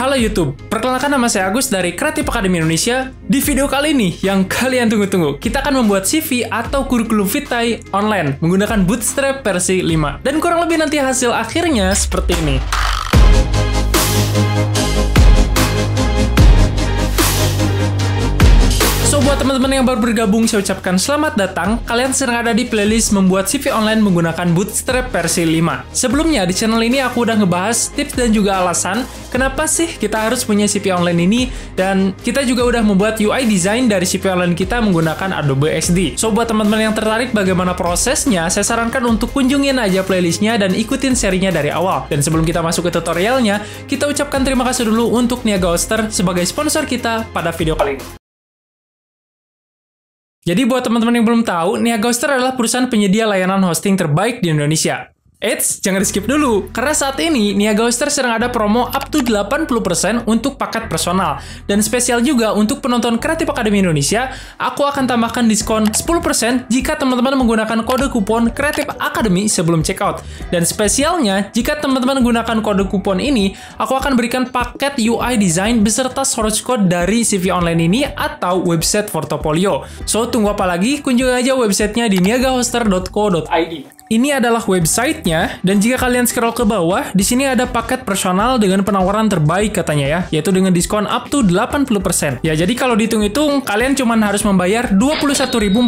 Halo YouTube, perkenalkan nama saya Agus dari Creative Academy Indonesia. Di video kali ini, yang kalian tunggu-tunggu, kita akan membuat CV atau kurikulum vitae online menggunakan Bootstrap versi 5. Dan kurang lebih nanti hasil akhirnya seperti ini. So, buat teman-teman yang baru bergabung, saya ucapkan selamat datang. Kalian sedang ada di playlist membuat CV online menggunakan Bootstrap versi 5. Sebelumnya, di channel ini aku udah ngebahas tips dan juga alasan kenapa sih kita harus punya CV online ini, dan kita juga udah membuat UI design dari CV online kita menggunakan Adobe XD. So, buat teman-teman yang tertarik bagaimana prosesnya, saya sarankan untuk kunjungin aja playlistnya dan ikutin serinya dari awal. Dan sebelum kita masuk ke tutorialnya, kita ucapkan terima kasih dulu untuk Niaga Hoster sebagai sponsor kita pada video kali ini. Jadi buat teman-teman yang belum tahu, Niaga Hoster adalah perusahaan penyedia layanan hosting terbaik di Indonesia. Eits, jangan di-skip dulu, karena saat ini Niaga Hoster sedang ada promo up to 80% untuk paket personal. Dan spesial juga untuk penonton Creative Academy Indonesia, aku akan tambahkan diskon 10% jika teman-teman menggunakan kode kupon Creative Academy sebelum checkout. Dan spesialnya, jika teman-teman menggunakan kode kupon ini, aku akan berikan paket UI design beserta source code dari CV online ini atau website portofolio. So, tunggu apa lagi? Kunjungi aja websitenya di niagahoster.co.id. Ini adalah websitenya, dan jika kalian scroll ke bawah, di sini ada paket personal dengan penawaran terbaik katanya ya, yaitu dengan diskon up to 80%. Ya, jadi kalau dihitung-hitung, kalian cuma harus membayar 21.450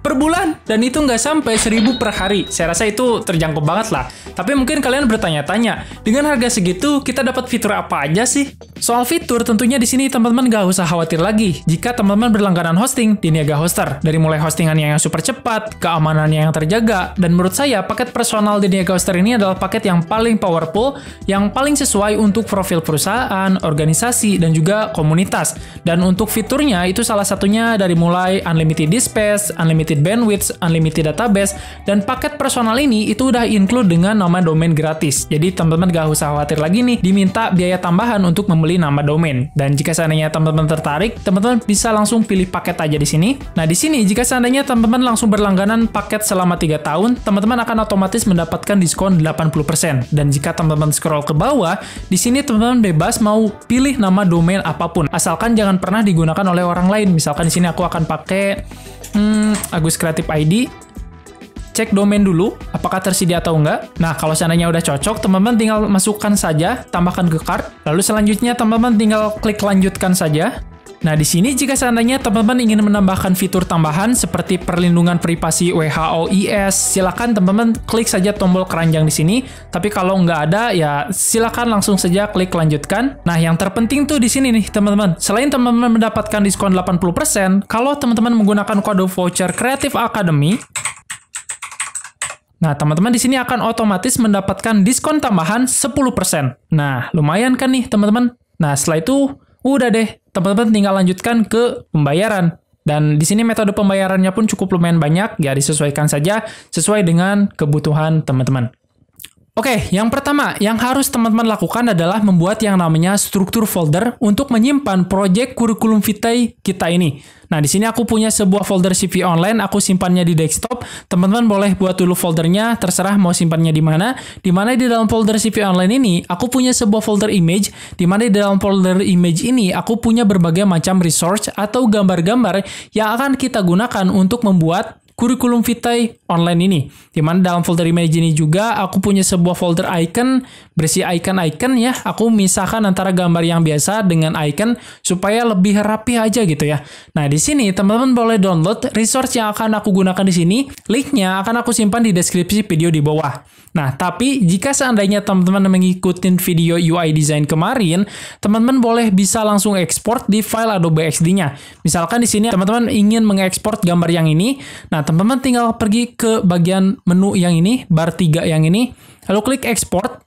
per bulan, dan itu nggak sampai 1.000 per hari. Saya rasa itu terjangkau banget lah. Tapi mungkin kalian bertanya-tanya, dengan harga segitu, kita dapat fitur apa aja sih? Soal fitur, tentunya di sini teman-teman nggak usah khawatir lagi jika teman-teman berlangganan hosting di Niaga Hoster. Dari mulai hostingannya yang super cepat, keamanannya yang terjaga, dan menurut saya paket personal di Niaga Hoster ini adalah paket yang paling powerful, yang paling sesuai untuk profil perusahaan, organisasi, dan juga komunitas. Dan untuk fiturnya itu salah satunya dari mulai unlimited disk space, unlimited bandwidth, unlimited database, dan paket personal ini itu udah include dengan nama domain gratis. Jadi teman-teman gak usah khawatir lagi nih diminta biaya tambahan untuk membeli nama domain. Dan jika seandainya teman-teman tertarik, teman-teman bisa langsung pilih paket aja di sini. Nah, di sini jika seandainya teman-teman langsung berlangganan paket selama 3 tahun, teman-teman akan otomatis mendapatkan diskon 80%. Dan jika teman-teman scroll ke bawah, di sini teman-teman bebas mau pilih nama domain apapun, asalkan jangan pernah digunakan oleh orang lain. Misalkan di sini aku akan pakai Agus Creative ID. Cek domain dulu, apakah tersedia atau enggak. Nah, kalau seandainya udah cocok, teman-teman tinggal masukkan saja, tambahkan ke cart. Lalu selanjutnya teman-teman tinggal klik lanjutkan saja. Nah, di sini jika seandainya teman-teman ingin menambahkan fitur tambahan seperti perlindungan privasi WHOIS, silakan teman-teman klik saja tombol keranjang di sini. Tapi kalau nggak ada, ya silakan langsung saja klik lanjutkan. Nah, yang terpenting tuh di sini nih, teman-teman. Selain teman-teman mendapatkan diskon 80%, kalau teman-teman menggunakan kode voucher Creative Academy, nah, teman-teman di sini akan otomatis mendapatkan diskon tambahan 10%. Nah, lumayan kan nih, teman-teman? Nah, setelah itu udah deh, teman-teman tinggal lanjutkan ke pembayaran. Dan di sini metode pembayarannya pun cukup lumayan banyak, ya disesuaikan saja sesuai dengan kebutuhan teman-teman. Oke, yang pertama yang harus teman-teman lakukan adalah membuat yang namanya struktur folder untuk menyimpan project kurikulum vitae kita ini. Nah, di sini aku punya sebuah folder CV online, aku simpannya di desktop. Teman-teman boleh buat dulu foldernya, terserah mau simpannya di mana. Di mana di dalam folder CV online ini, aku punya sebuah folder image, di mana di dalam folder image ini aku punya berbagai macam resource atau gambar-gambar yang akan kita gunakan untuk membuat kurikulum vitae online ini. Dimana dalam folder image ini juga aku punya sebuah folder icon, berisi icon-icon ya. Aku misahkan antara gambar yang biasa dengan icon supaya lebih rapi aja gitu ya. Nah, di sini teman-teman boleh download resource yang akan aku gunakan di sini. Linknya akan aku simpan di deskripsi video di bawah. Nah, tapi jika seandainya teman-teman mengikuti video UI design kemarin, teman-teman boleh bisa langsung ekspor di file Adobe XD-nya. Misalkan di sini teman-teman ingin mengekspor gambar yang ini. Nah, teman-teman tinggal pergi ke bagian menu yang ini, bar 3 yang ini, lalu klik export.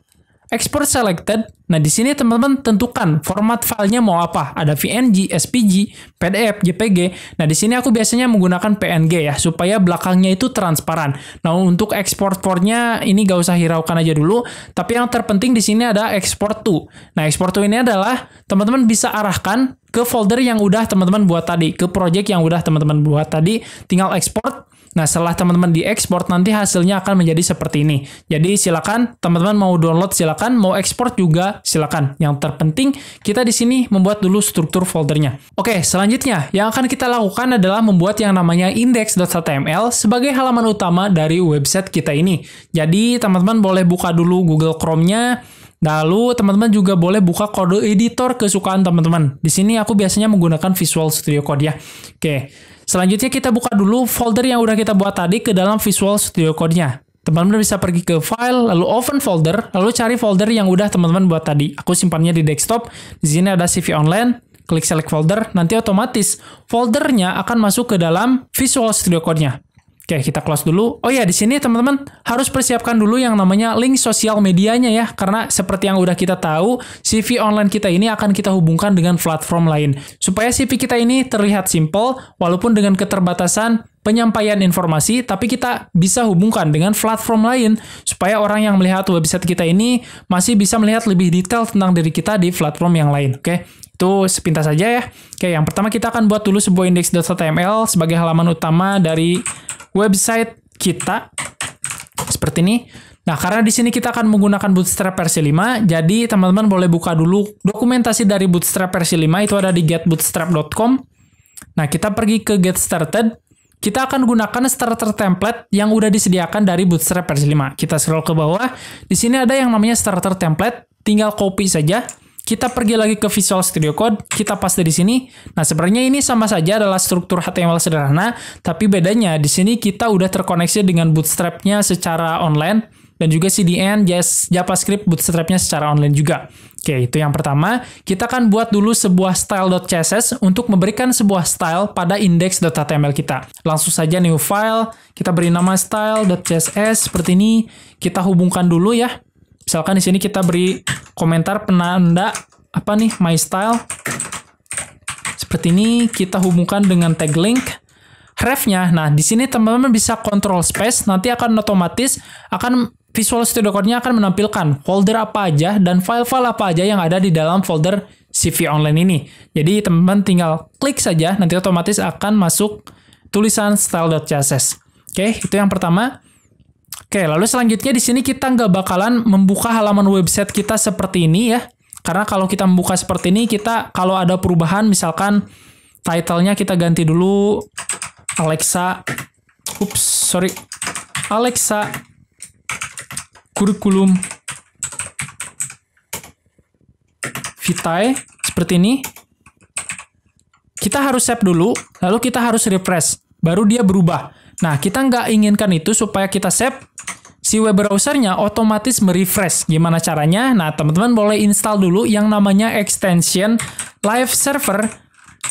Export selected. Nah, di sini teman-teman tentukan format filenya mau apa. Ada PNG, SVG, PDF, JPG. Nah, di sini aku biasanya menggunakan PNG ya, supaya belakangnya itu transparan. Nah, untuk export formatnya ini gak usah hiraukan aja dulu. Tapi yang terpenting di sini ada export to. Nah, export to ini adalah teman-teman bisa arahkan ke folder yang udah teman-teman buat tadi, ke project yang udah teman-teman buat tadi, tinggal export. Nah, setelah teman-teman diekspor, nanti hasilnya akan menjadi seperti ini. Jadi, silakan teman-teman mau download, silakan mau ekspor juga juga silakan. Yang terpenting kita di sini membuat dulu struktur foldernya. Oke, selanjutnya yang akan kita lakukan adalah membuat yang namanya index.html sebagai halaman utama dari website kita ini. Jadi teman-teman boleh buka dulu Google Chrome-nya. Lalu teman-teman juga boleh buka kode editor kesukaan teman-teman. Di sini aku biasanya menggunakan Visual Studio Code ya. Oke, selanjutnya kita buka dulu folder yang udah kita buat tadi ke dalam Visual Studio Code-nya. Teman-teman bisa pergi ke file, lalu open folder, lalu cari folder yang udah teman-teman buat tadi. Aku simpannya di desktop. Di sini ada CV Online. Klik select folder, nanti otomatis foldernya akan masuk ke dalam Visual Studio Code-nya. Oke, kita close dulu. Oh ya, di sini teman-teman harus persiapkan dulu yang namanya link sosial medianya ya. Karena seperti yang udah kita tahu, CV online kita ini akan kita hubungkan dengan platform lain. Supaya CV kita ini terlihat simple, walaupun dengan keterbatasan penyampaian informasi, tapi kita bisa hubungkan dengan platform lain. Supaya orang yang melihat website kita ini masih bisa melihat lebih detail tentang diri kita di platform yang lain. Oke, itu sepintas saja ya. Oke, yang pertama kita akan buat dulu sebuah index.html sebagai halaman utama dari website kita seperti ini. Nah, karena di sini kita akan menggunakan Bootstrap versi 5, jadi teman-teman boleh buka dulu dokumentasi dari Bootstrap versi 5, itu ada di getbootstrap.com. Nah, kita pergi ke Get Started. Kita akan gunakan starter template yang udah disediakan dari Bootstrap versi 5. Kita scroll ke bawah. Di sini ada yang namanya starter template, tinggal copy saja. Kita pergi lagi ke Visual Studio Code, kita paste di sini. Nah, sebenarnya ini sama saja adalah struktur HTML sederhana, tapi bedanya di sini kita udah terkoneksi dengan Bootstrap-nya secara online, dan juga CDN, JavaScript Bootstrap-nya secara online juga. Oke, itu yang pertama. Kita akan buat dulu sebuah style.css untuk memberikan sebuah style pada index.html kita. Langsung saja new file, kita beri nama style.css seperti ini. Kita hubungkan dulu ya. Misalkan di sini kita beri komentar penanda apa nih my style. Seperti ini kita hubungkan dengan tag link. Ref-nya, nah di sini teman-teman bisa control space, nanti akan otomatis Visual Studio Code-nya akan menampilkan folder apa aja dan file-file apa aja yang ada di dalam folder CV online ini. Jadi teman-teman tinggal klik saja, nanti otomatis akan masuk tulisan style.css. Oke, itu yang pertama. Oke, lalu selanjutnya di sini kita nggak bakalan membuka halaman website kita seperti ini ya. Karena kalau kita membuka seperti ini, kita kalau ada perubahan, misalkan title-nya kita ganti dulu Alexa Curriculum Vitae seperti ini. Kita harus save dulu, lalu kita harus refresh, baru dia berubah. Nah, kita nggak inginkan itu supaya kita save, si web browsernya otomatis merefresh. Gimana caranya? Nah, teman-teman boleh install dulu yang namanya extension Live Server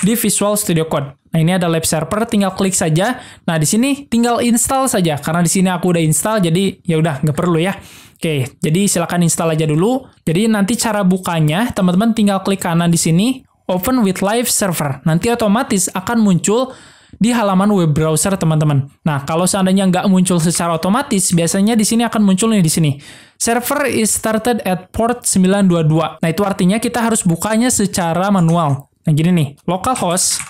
di Visual Studio Code. Nah, ini ada Live Server, tinggal klik saja. Nah, di sini tinggal install saja. Karena di sini aku udah install, jadi ya udah nggak perlu ya. Oke, jadi silakan install aja dulu. Jadi nanti cara bukanya, teman-teman tinggal klik kanan di sini, Open with Live Server. Nanti otomatis akan muncul di halaman web browser teman-teman. Nah, kalau seandainya nggak muncul secara otomatis, biasanya di sini akan muncul nih di sini. Server is started at port 922. Nah, itu artinya kita harus bukanya secara manual. Nah, gini nih, localhost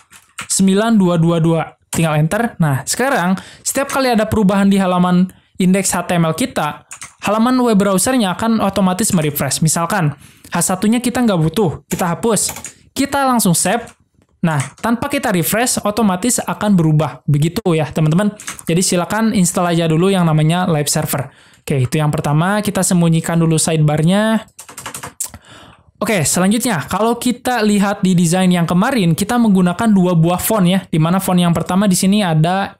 9222. Tinggal enter. Nah, sekarang setiap kali ada perubahan di halaman indeks HTML kita, halaman web browsernya akan otomatis merefresh. Misalkan, H1-nya kita nggak butuh, kita hapus. Kita langsung save. Nah, tanpa kita refresh, otomatis akan berubah. Begitu ya, teman-teman. Jadi, silakan install aja dulu yang namanya Live Server. Oke, itu yang pertama. Kita sembunyikan dulu sidebar-nya. Oke, selanjutnya, kalau kita lihat di desain yang kemarin, kita menggunakan dua buah font ya. Di mana font yang pertama di sini ada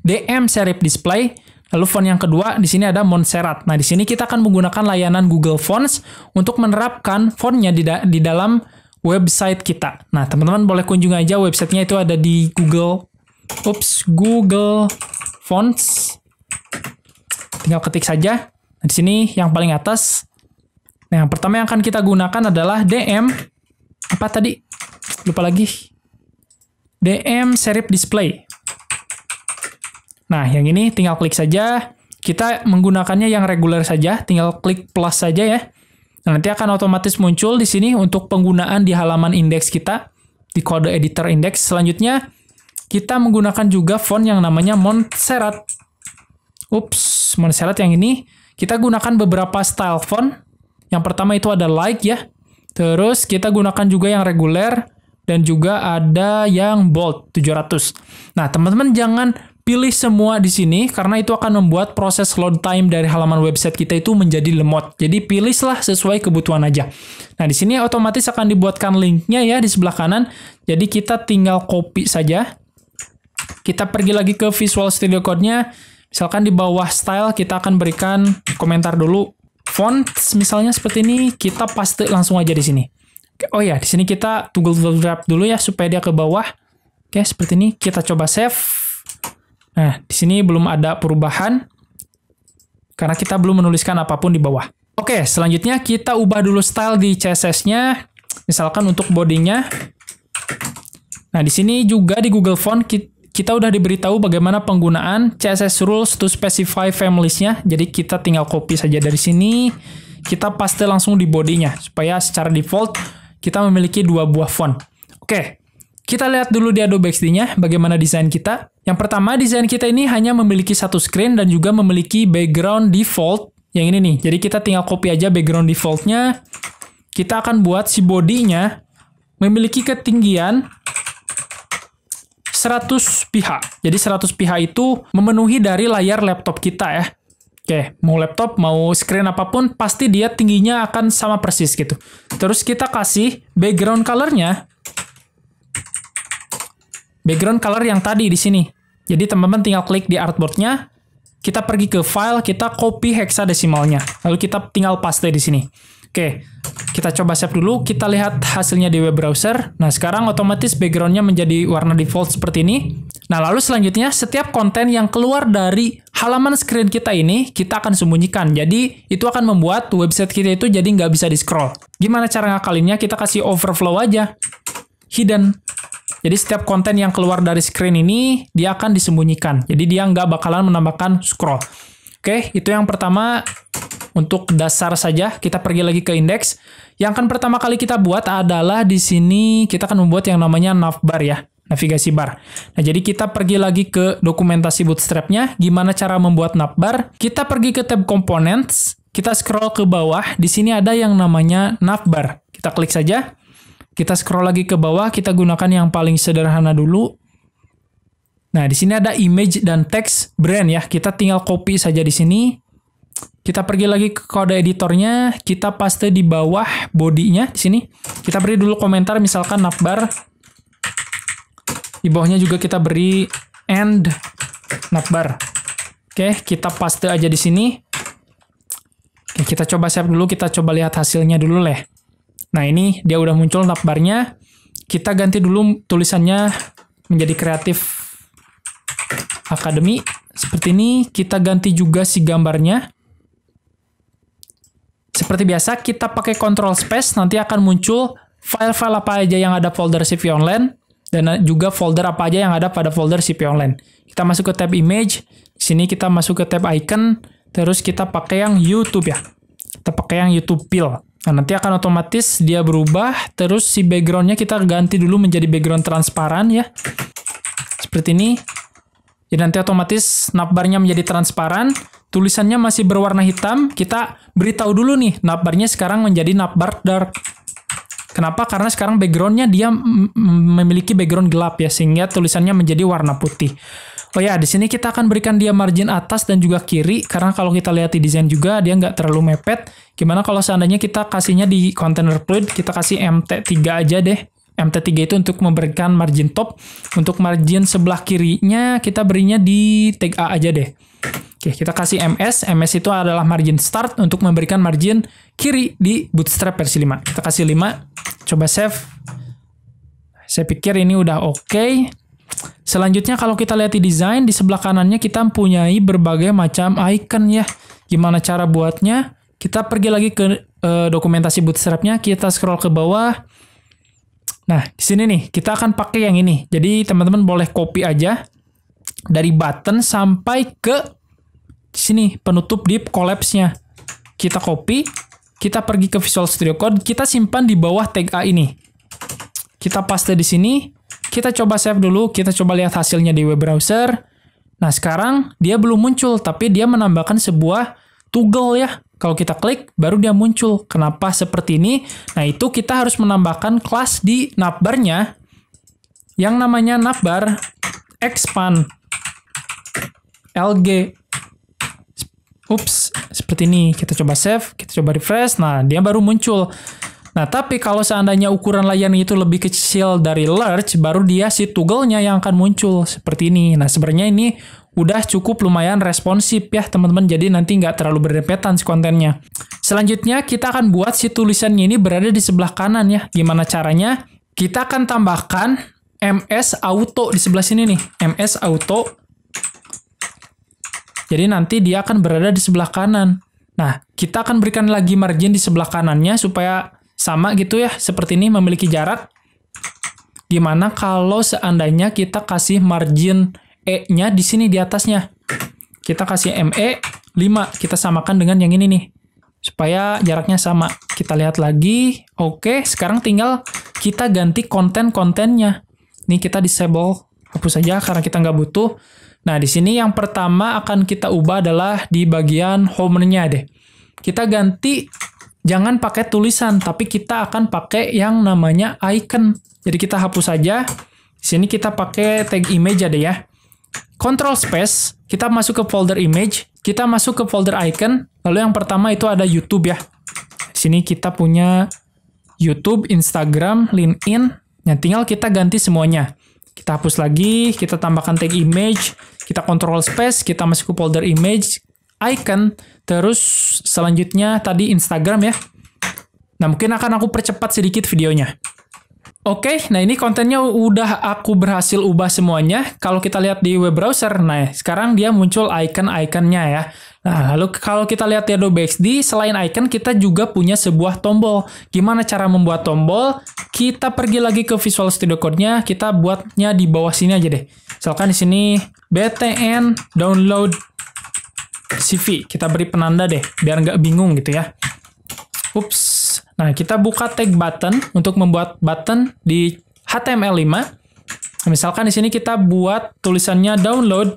DM Serif Display. Lalu font yang kedua di sini ada Montserrat. Nah, di sini kita akan menggunakan layanan Google Fonts untuk menerapkan fontnya di dalam website kita. Nah, teman-teman boleh kunjungi aja websitenya, itu ada di Google Fonts. Tinggal ketik saja. Nah, di sini yang paling atas. Nah, yang pertama yang akan kita gunakan adalah DM. Apa tadi? Lupa lagi. DM Serif Display. Nah, yang ini tinggal klik saja. Kita menggunakannya yang reguler saja. Tinggal klik plus saja ya. Nah, nanti akan otomatis muncul di sini untuk penggunaan di halaman indeks kita, di kode editor indeks. Selanjutnya, kita menggunakan juga font yang namanya Montserrat. Montserrat yang ini, kita gunakan beberapa style font Yang pertama itu ada like ya. Terus kita gunakan juga yang reguler dan juga ada yang bold 700. Nah, teman-teman jangan pilih semua di sini karena itu akan membuat proses load time dari halaman website kita itu menjadi lemot. Jadi pilihlah sesuai kebutuhan aja. Nah, di sini otomatis akan dibuatkan linknya ya di sebelah kanan. Jadi kita tinggal copy saja. Kita pergi lagi ke Visual Studio Code-nya. Misalkan di bawah style kita akan berikan komentar dulu. Fonts misalnya seperti ini, kita paste langsung aja di sini. Oh ya, di sini kita toggle wrap dulu ya supaya dia ke bawah. Oke, seperti ini. Kita coba save. Nah, di sini belum ada perubahan karena kita belum menuliskan apapun di bawah. Oke, selanjutnya kita ubah dulu style di CSS-nya. Misalkan untuk body-nya. Nah, di sini juga di Google Font kita udah diberitahu bagaimana penggunaan CSS rules to specify families-nya. Jadi kita tinggal copy saja dari sini. Kita paste langsung di body-nya supaya secara default kita memiliki 2 buah font. Oke. Kita lihat dulu di Adobe XD-nya bagaimana desain kita. Yang pertama, desain kita ini hanya memiliki satu screen dan juga memiliki background default yang ini nih. Jadi kita tinggal copy aja background default-nya. Kita akan buat si body-nya memiliki ketinggian 100 pihak. Jadi 100 pihak itu memenuhi dari layar laptop kita ya. Oke, mau laptop, mau screen apapun, pasti dia tingginya akan sama persis gitu. Terus kita kasih background color-nya. Background color yang tadi di sini. Jadi teman-teman tinggal klik di artboard-nya, kita pergi ke file, kita copy hexadesimalnya, lalu kita tinggal paste di sini. Oke, kita coba save dulu, kita lihat hasilnya di web browser. Nah, sekarang otomatis background-nya menjadi warna default seperti ini. Nah, lalu selanjutnya, setiap konten yang keluar dari halaman screen kita ini, kita akan sembunyikan. Jadi, itu akan membuat website kita itu jadi nggak bisa di-scroll. Gimana cara ngakalinnya? Kita kasih overflow aja. Hidden. Jadi setiap konten yang keluar dari screen ini, dia akan disembunyikan. Jadi dia nggak bakalan menambahkan scroll. Oke, itu yang pertama untuk dasar saja. Kita pergi lagi ke index. Yang akan pertama kali kita buat adalah di sini kita akan membuat yang namanya navbar ya, navigasi bar. Nah, jadi kita pergi lagi ke dokumentasi Bootstrap-nya. Gimana cara membuat navbar? Kita pergi ke tab Components. Kita scroll ke bawah. Di sini ada yang namanya navbar. Kita klik saja. Kita scroll lagi ke bawah, kita gunakan yang paling sederhana dulu. Nah, di sini ada image dan text brand ya. Kita tinggal copy saja di sini. Kita pergi lagi ke kode editornya, kita paste di bawah body-nya di sini. Kita beri dulu komentar misalkan navbar. Di bawahnya juga kita beri end navbar. Oke, kita paste aja di sini. Oke, kita coba save dulu, kita coba lihat hasilnya dulu leh. Nah, ini dia udah muncul navbarnya. Kita ganti dulu tulisannya menjadi Creative Academy. Seperti ini. Kita ganti juga si gambarnya. Seperti biasa, kita pakai Control Space. Nanti akan muncul file-file apa aja yang ada folder CV Online. Dan juga folder apa aja yang ada pada folder CV Online. Kita masuk ke tab Image. Di sini kita masuk ke tab Icon. Terus kita pakai yang YouTube ya. Kita pakai yang YouTube Pil. Nah, nanti akan otomatis dia berubah, terus si background-nya kita ganti dulu menjadi background transparan ya. Seperti ini. Jadi nanti otomatis navbarnya menjadi transparan, tulisannya masih berwarna hitam, kita beritahu dulu nih, navbarnya sekarang menjadi navbar dark. Kenapa? Karena sekarang background-nya dia memiliki background gelap ya, sehingga tulisannya menjadi warna putih. Oh ya, di sini kita akan berikan dia margin atas dan juga kiri, karena kalau kita lihat di desain juga, dia nggak terlalu mepet. Gimana kalau seandainya kita kasihnya di container fluid, kita kasih MT3 aja deh. MT3 itu untuk memberikan margin top. Untuk margin sebelah kirinya, kita berinya di tag A aja deh. Oke, kita kasih MS. MS itu adalah margin start untuk memberikan margin kiri di Bootstrap versi 5. Kita kasih 5. Coba save. Saya pikir ini udah oke. Selanjutnya kalau kita lihat di desain, di sebelah kanannya kita mempunyai berbagai macam icon ya. Gimana cara buatnya? Kita pergi lagi ke dokumentasi Bootstrap-nya, kita scroll ke bawah. Nah, di sini nih, kita akan pakai yang ini. Jadi teman-teman boleh copy aja dari button sampai ke sini, penutup div collapse-nya. Kita copy, kita pergi ke Visual Studio Code, kita simpan di bawah tag A ini. Kita paste di sini. Kita coba save dulu, kita coba lihat hasilnya di web browser. Nah, sekarang dia belum muncul, tapi dia menambahkan sebuah toggle ya. Kalau kita klik, baru dia muncul. Kenapa seperti ini? Nah, itu kita harus menambahkan kelas di navbar-nya yang namanya navbar expand lg. Ups, seperti ini. Kita coba save, kita coba refresh. Nah, dia baru muncul. Nah, tapi kalau seandainya ukuran layar itu lebih kecil dari large, baru dia si toggle-nya yang akan muncul. Seperti ini. Nah, sebenarnya ini udah cukup lumayan responsif ya, teman-teman. Jadi nanti nggak terlalu berdempetan si kontennya. Selanjutnya, kita akan buat si tulisannya ini berada di sebelah kanan ya. Gimana caranya? Kita akan tambahkan MS Auto di sebelah sini nih. MS Auto. Jadi nanti dia akan berada di sebelah kanan. Nah, kita akan berikan lagi margin di sebelah kanannya supaya sama gitu ya, seperti ini memiliki jarak. Gimana kalau seandainya kita kasih margin E-nya di sini di atasnya. Kita kasih ME 5, kita samakan dengan yang ini nih. Supaya jaraknya sama. Kita lihat lagi. Oke, sekarang tinggal kita ganti konten-kontennya. Nih kita disable, hapus saja karena kita nggak butuh. Nah, di sini yang pertama akan kita ubah adalah di bagian home-nya deh. Kita ganti, jangan pakai tulisan, tapi kita akan pakai yang namanya icon. Jadi kita hapus saja. Di sini kita pakai tag image aja ya. Control space, kita masuk ke folder image, kita masuk ke folder icon, lalu yang pertama itu ada YouTube ya. Di sini kita punya YouTube, Instagram, LinkedIn, yang tinggal kita ganti semuanya. Kita hapus lagi, kita tambahkan tag image, kita control space, kita masuk ke folder image, icon, terus selanjutnya tadi Instagram ya. Nah, mungkin akan aku percepat sedikit videonya. Oke, nah ini kontennya udah aku berhasil ubah semuanya. Kalau kita lihat di web browser, nah sekarang dia muncul icon-iconnya ya. Nah, lalu kalau kita lihat di Adobe XD, selain icon kita juga punya sebuah tombol. Gimana cara membuat tombol? Kita pergi lagi ke Visual Studio Code-nya, kita buatnya di bawah sini aja deh. Misalkan di sini btn download CV. Kita beri penanda deh, biar nggak bingung gitu ya. Ups. Nah, kita buka tag button untuk membuat button di HTML5. Misalkan di sini kita buat tulisannya download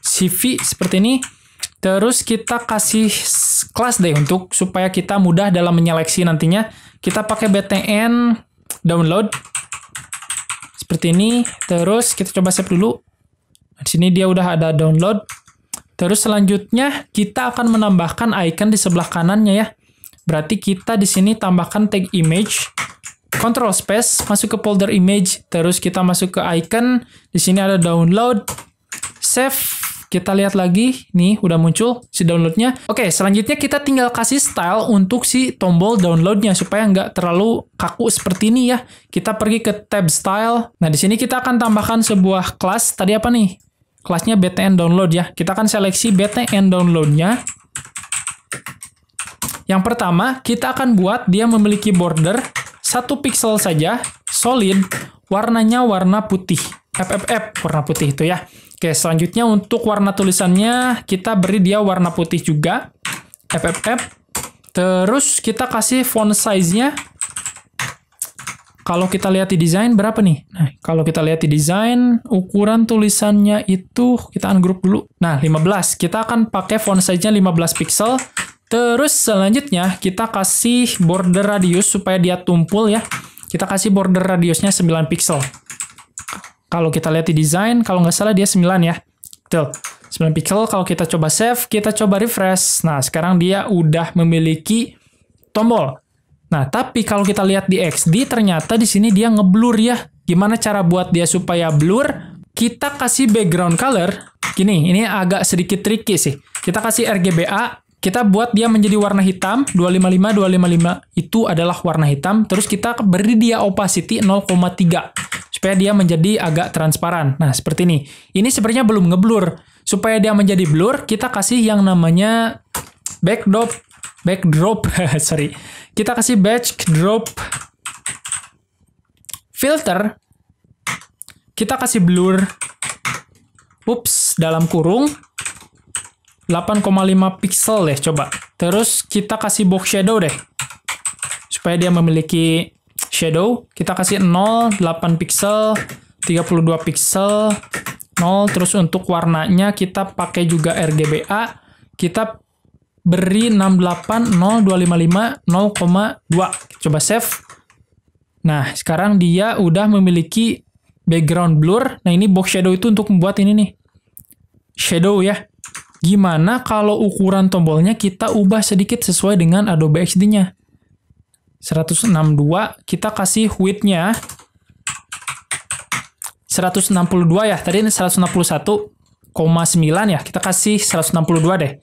CV seperti ini. Terus kita kasih kelas deh untuk supaya kita mudah dalam menyeleksi nantinya. Kita pakai btn download seperti ini. Terus kita coba save dulu. Di sini dia udah ada download. Terus selanjutnya kita akan menambahkan icon di sebelah kanannya ya. Berarti kita di sini tambahkan tag image, control space, masuk ke folder image, terus kita masuk ke icon. Di sini ada download, save. Kita lihat lagi, nih udah muncul si downloadnya. Oke, selanjutnya kita tinggal kasih style untuk si tombol downloadnya supaya nggak terlalu kaku seperti ini ya. Kita pergi ke tab style. Nah, di sini kita akan tambahkan sebuah kelas. Tadi apa nih? Kelasnya btn download ya. Kita akan seleksi btn downloadnya. Yang pertama, kita akan buat dia memiliki border 1 pixel saja, solid, warnanya warna putih. FFF, warna putih itu ya. Oke, selanjutnya untuk warna tulisannya, kita beri dia warna putih juga. FFF. Terus kita kasih font size-nya. Kalau kita lihat di desain, berapa nih? Nah, kalau kita lihat di desain, ukuran tulisannya itu, kita ungroup dulu. Nah, 15. Kita akan pakai font size-nya 15 pixel. Terus selanjutnya kita kasih border radius supaya dia tumpul ya. Kita kasih border radiusnya 9 pixel. Kalau kita lihat di desain, kalau nggak salah dia 9 ya. Betul, 9 pixel. Kalau kita coba save, kita coba refresh. Nah, sekarang dia udah memiliki tombol. Nah, tapi kalau kita lihat di XD, ternyata di sini dia ngeblur ya. Gimana cara buat dia supaya blur? Kita kasih background color. Gini, ini agak sedikit tricky sih. Kita kasih RGBA. Kita buat dia menjadi warna hitam, 255 itu adalah warna hitam, terus kita beri dia opacity 0,3 supaya dia menjadi agak transparan. Nah, seperti ini. Ini sebenarnya belum ngeblur. Supaya dia menjadi blur, kita kasih yang namanya backdrop, sorry. Kita kasih backdrop filter. Kita kasih blur. Ups, dalam kurung 8,5 pixel deh, coba. Terus kita kasih box shadow deh. Supaya dia memiliki shadow, kita kasih 0, 8 pixel, 32 pixel, 0. Terus untuk warnanya kita pakai juga RGBA. Kita beri 6802550,2. Coba save. Nah, sekarang dia udah memiliki background blur. Nah, ini box shadow itu untuk membuat ini nih. Shadow ya. Gimana kalau ukuran tombolnya kita ubah sedikit sesuai dengan Adobe XD-nya? 162, kita kasih width-nya 162 ya. Tadi 161,9 ya. Kita kasih 162 deh.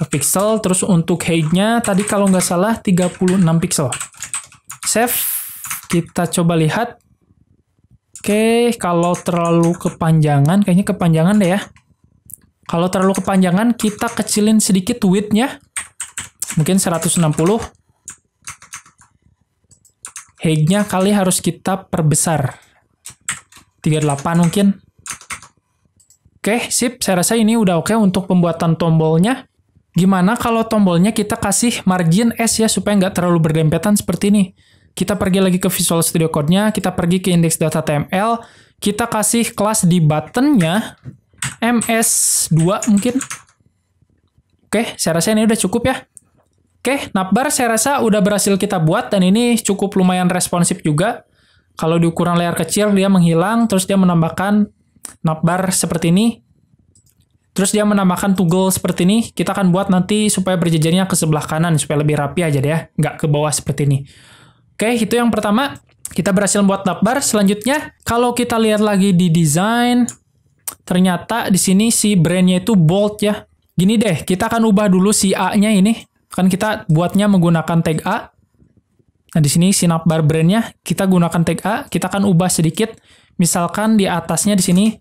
Pixel. Terus untuk height-nya tadi kalau nggak salah 36 pixel. Save. Kita coba lihat. Oke, kalau terlalu kepanjangan, kayaknya kepanjangan deh ya. Kalau terlalu kepanjangan, kita kecilin sedikit width-nya. Mungkin 160. Height-nya kali harus kita perbesar. 38 mungkin. Oke, sip. Saya rasa ini udah oke untuk pembuatan tombolnya. Gimana kalau tombolnya kita kasih margin S ya, supaya nggak terlalu berdempetan seperti ini. Kita pergi lagi ke Visual Studio Code-nya, kita pergi ke index.html, kita kasih kelas di button-nya MS2 mungkin. Oke, saya rasa ini udah cukup ya. Oke, navbar saya rasa udah berhasil kita buat, dan ini cukup lumayan responsif juga. Kalau di ukuran layar kecil, dia menghilang, terus dia menambahkan navbar seperti ini. Terus dia menambahkan toggle seperti ini. Kita akan buat nanti supaya berjejernya ke sebelah kanan, supaya lebih rapi aja deh ya, nggak ke bawah seperti ini. Oke, itu yang pertama. Kita berhasil membuat navbar. Selanjutnya, kalau kita lihat lagi di desain, ternyata di sini si brand-nya itu bold ya. Gini deh, kita akan ubah dulu si A-nya ini. Kan kita buatnya menggunakan tag A. Nah, di sini si navbar brand-nya kita gunakan tag A. Kita akan ubah sedikit. Misalkan di atasnya di sini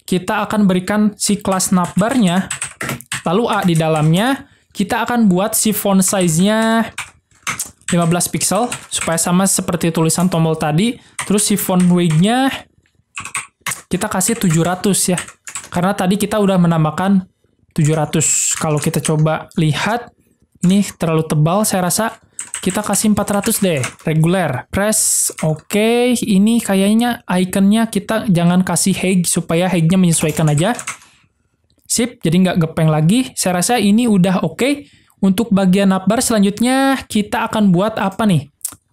kita akan berikan si kelas navbar-nya. Lalu A di dalamnya kita akan buat si font size-nya 15 pixel supaya sama seperti tulisan tombol tadi. Terus si font weight-nya kita kasih 700 ya. Karena tadi kita udah menambahkan 700. Kalau kita coba lihat, ini terlalu tebal saya rasa. Kita kasih 400 deh, reguler. Press, oke. Ini kayaknya ikonnya kita jangan kasih height, supaya height-nya menyesuaikan aja. Sip, jadi nggak gepeng lagi. Saya rasa ini udah oke. Untuk bagian navbar selanjutnya, kita akan buat apa nih?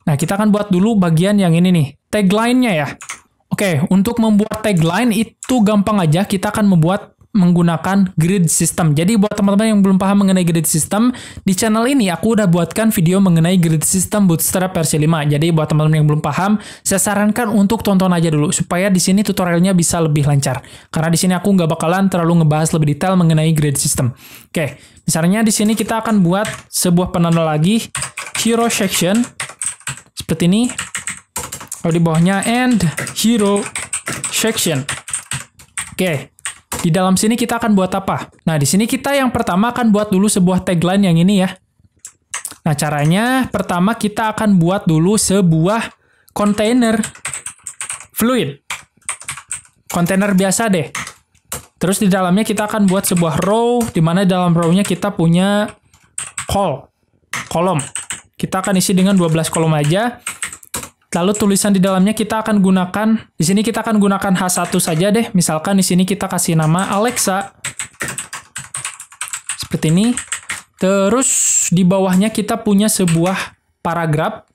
Nah, kita akan buat dulu bagian yang ini nih, tagline-nya ya. Oke, untuk membuat tagline itu gampang aja. Kita akan menggunakan grid system. Jadi buat teman-teman yang belum paham mengenai grid system, di channel ini aku udah buatkan video mengenai grid system Bootstrap versi 5. Jadi buat teman-teman yang belum paham, saya sarankan untuk tonton aja dulu supaya di sini tutorialnya bisa lebih lancar. Karena di sini aku nggak bakalan terlalu ngebahas lebih detail mengenai grid system. Oke, misalnya di sini kita akan buat sebuah penanda lagi, hero section seperti ini. Kalau di bawahnya and hero section. Oke. Di dalam sini kita akan buat apa? Nah, di sini kita yang pertama akan buat dulu sebuah tagline yang ini ya. Nah, caranya pertama kita akan buat dulu sebuah container fluid. Kontainer biasa deh. Terus di dalamnya kita akan buat sebuah row, di mana dalam row-nya kita punya kolom. Kita akan isi dengan 12 kolom aja. Lalu tulisan di dalamnya kita akan gunakan, di sini kita akan gunakan H1 saja deh. Misalkan di sini kita kasih nama Alexa. Seperti ini. Terus di bawahnya kita punya sebuah paragraf.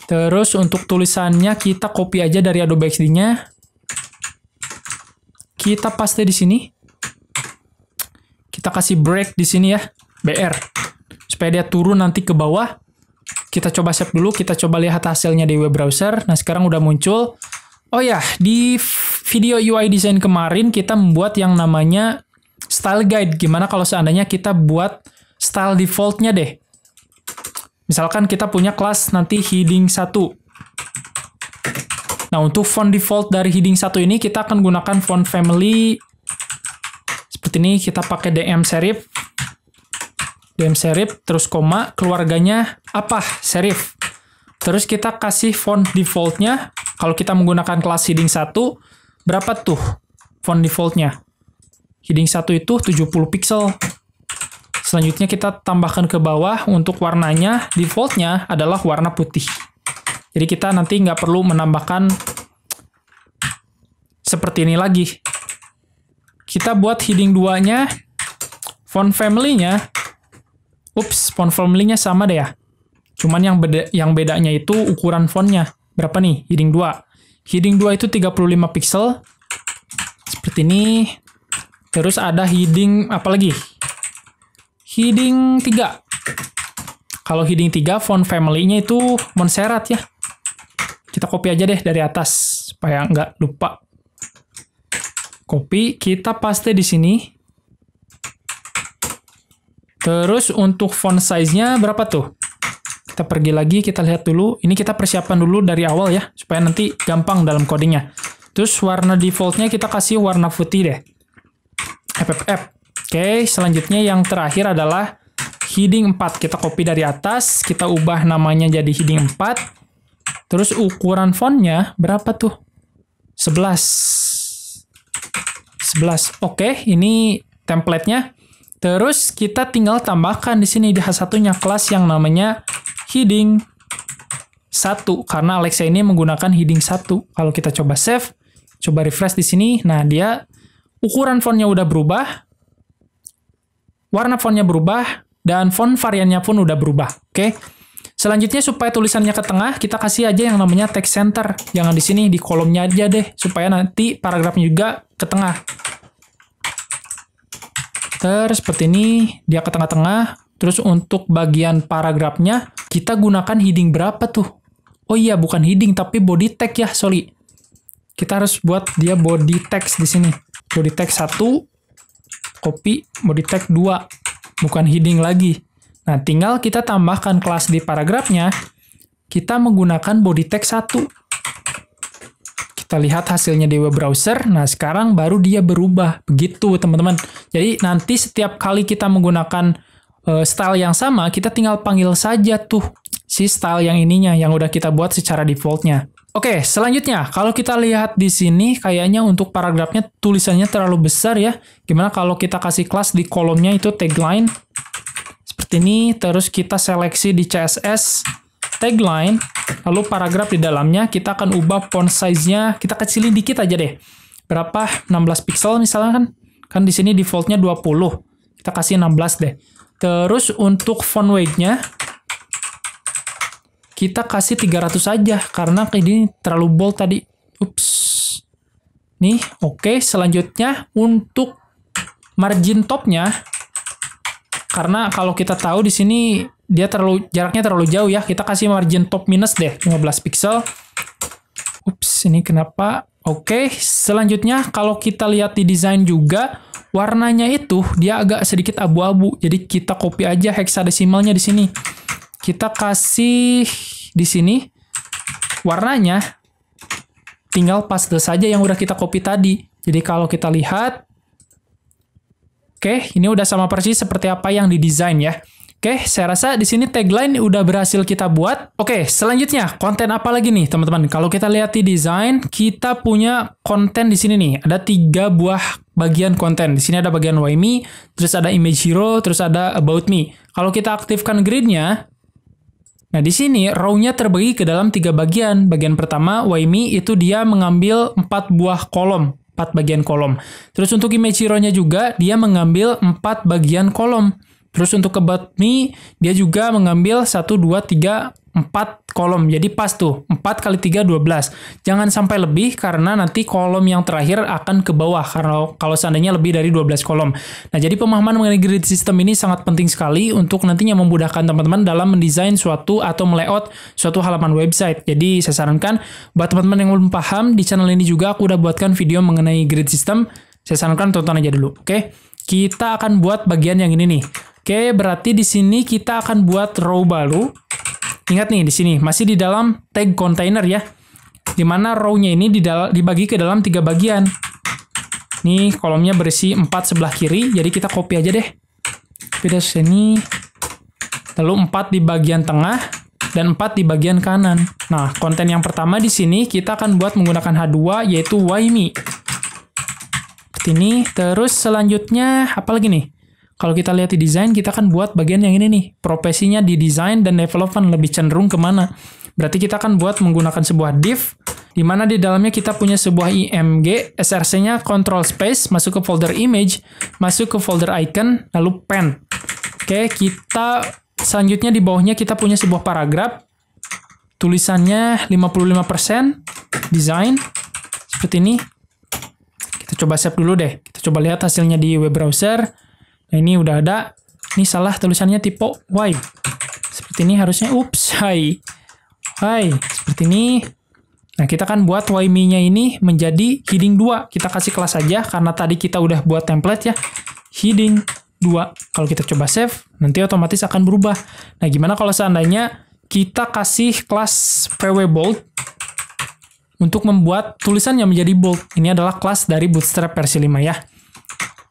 Terus untuk tulisannya kita copy aja dari Adobe XD-nya. Kita paste di sini. Kita kasih break di sini ya, BR. Supaya dia turun nanti ke bawah. Kita coba save dulu, kita coba lihat hasilnya di web browser. Nah, sekarang udah muncul. Oh ya, di video UI design kemarin kita membuat yang namanya style guide. Gimana kalau seandainya kita buat style default-nya deh. Misalkan kita punya kelas nanti heading 1. Nah, untuk font default dari heading 1 ini kita akan gunakan font family seperti ini. Kita pakai DM serif. DM serif, terus koma, keluarganya apa? Serif. Terus kita kasih font default-nya. Kalau kita menggunakan kelas heading 1, berapa tuh font default-nya? Heading 1 itu 70 pixel. Selanjutnya kita tambahkan ke bawah. Untuk warnanya, default-nya adalah warna putih. Jadi kita nanti nggak perlu menambahkan seperti ini lagi. Kita buat heading 2-nya, font family-nya, Ups, font family-nya sama deh ya. Cuman yang bedanya itu ukuran fontnya. Berapa nih? Heading 2. Heading 2 itu 35 pixel. Seperti ini. Terus ada heading apa lagi? Heading 3. Kalau heading 3 font family-nya itu Montserrat ya. Kita copy aja deh dari atas supaya nggak lupa. Copy, kita paste di sini. Terus untuk font size-nya berapa tuh? Kita pergi lagi, kita lihat dulu. Ini kita persiapan dulu dari awal ya, supaya nanti gampang dalam codingnya. Terus warna default-nya kita kasih warna putih deh. FFF. Oke, selanjutnya yang terakhir adalah heading 4. Kita copy dari atas, kita ubah namanya jadi heading 4. Terus ukuran fontnya berapa tuh? 11. Oke, ini template-nya. Terus kita tinggal tambahkan di sini di H1-nya kelas yang namanya heading 1 karena Alexa ini menggunakan heading 1. Kalau kita coba save, coba refresh di sini, nah dia ukuran fontnya udah berubah, warna fontnya berubah, dan font variannya pun udah berubah. Oke. Selanjutnya supaya tulisannya ke tengah, kita kasih aja yang namanya text center. Jangan di sini, di kolomnya aja deh supaya nanti paragrafnya juga ke tengah. Terus seperti ini, dia ke tengah-tengah. Terus untuk bagian paragrafnya, kita gunakan heading berapa tuh? Oh iya, bukan heading, tapi body tag ya, sorry. Kita harus buat dia body text di sini. Body text 1, copy, body tag 2. Bukan heading lagi. Nah, tinggal kita tambahkan kelas di paragrafnya, kita menggunakan body text 1. Kita lihat hasilnya di web browser. Nah, sekarang baru dia berubah. Begitu, teman-teman. Jadi, nanti setiap kali kita menggunakan style yang sama, kita tinggal panggil saja tuh si style yang ininya, yang udah kita buat secara defaultnya. Oke, selanjutnya. Kalau kita lihat di sini, kayaknya untuk paragrafnya tulisannya terlalu besar ya. Gimana kalau kita kasih kelas di kolomnya itu tagline. Seperti ini. Terus kita seleksi di CSS tagline, lalu paragraf di dalamnya, kita akan ubah font size-nya, kita kecilin dikit aja deh. Berapa? 16 pixel misalnya kan? Kan di sini default-nya 20. Kita kasih 16 deh. Terus untuk font weight-nya, kita kasih 300 aja, karena ini terlalu bold tadi. Ups. Nih, oke. Selanjutnya, untuk margin top-nya, karena kalau kita tahu di sini dia jaraknya terlalu jauh ya. Kita kasih margin top minus deh, 15 pixel. Ups, ini kenapa? Oke, selanjutnya kalau kita lihat di desain juga, warnanya itu dia agak sedikit abu-abu. Jadi kita copy aja hexadesimalnya di sini. Kita kasih di sini warnanya, tinggal paste saja yang udah kita copy tadi. Jadi kalau kita lihat, oke, ini udah sama persis seperti apa yang didesain ya. Oke, saya rasa di sini tagline udah berhasil kita buat. Oke, selanjutnya konten apa lagi nih, teman-teman? Kalau kita lihat di desain, kita punya konten di sini nih. Ada 3 buah bagian konten. Di sini ada bagian Why Me, terus ada Image Hero, terus ada About Me. Kalau kita aktifkan grid-nya, nah di sini row-nya terbagi ke dalam 3 bagian. Bagian pertama, Why Me, itu dia mengambil 4 buah kolom. 4 bagian kolom. Terus untuk Image Hero-nya juga, dia mengambil 4 bagian kolom. Terus untuk About Me, dia juga mengambil 1, 2, 3, 4 kolom. Jadi pas tuh, 4 kali 3, 12. Jangan sampai lebih, karena nanti kolom yang terakhir akan ke bawah, kalau seandainya lebih dari 12 kolom. Nah, jadi pemahaman mengenai grid system ini sangat penting sekali untuk nantinya memudahkan teman-teman dalam mendesain suatu atau melayout suatu halaman website. Jadi, saya sarankan, buat teman-teman yang belum paham, di channel ini juga aku udah buatkan video mengenai grid system. Saya sarankan tonton aja dulu, oke? Kita akan buat bagian yang ini nih. Oke, berarti di sini kita akan buat row baru. Ingat nih, di sini masih di dalam tag container ya. Dimana row-nya ini dibagi ke dalam 3 bagian. Nih, kolomnya berisi 4 sebelah kiri, jadi kita copy aja deh. Pilih sini. Lalu 4 di bagian tengah dan 4 di bagian kanan. Nah, konten yang pertama di sini kita akan buat menggunakan H2, yaitu Why Me. Seperti ini. Terus selanjutnya apa lagi nih? Kalau kita lihat di desain, kita akan buat bagian yang ini nih. Profesinya di desain dan development lebih cenderung kemana? Berarti kita akan buat menggunakan sebuah div, di mana di dalamnya kita punya sebuah img, src-nya control space, masuk ke folder image, masuk ke folder icon, lalu pen. Oke, kita selanjutnya di bawahnya kita punya sebuah paragraf. Tulisannya 55%, desain, seperti ini. Kita coba save dulu deh. Kita coba lihat hasilnya di web browser. Nah, ini udah ada. Ini salah tulisannya tipe Y. Seperti ini harusnya, hai. Seperti ini. Nah, kita kan buat YME-nya ini menjadi heading 2. Kita kasih kelas aja, karena tadi kita udah buat template ya. Heading 2. Kalau kita coba save, nanti otomatis akan berubah. Nah, gimana kalau seandainya kita kasih kelas PW Bold untuk membuat tulisannya menjadi bold. Ini adalah kelas dari Bootstrap versi 5 ya.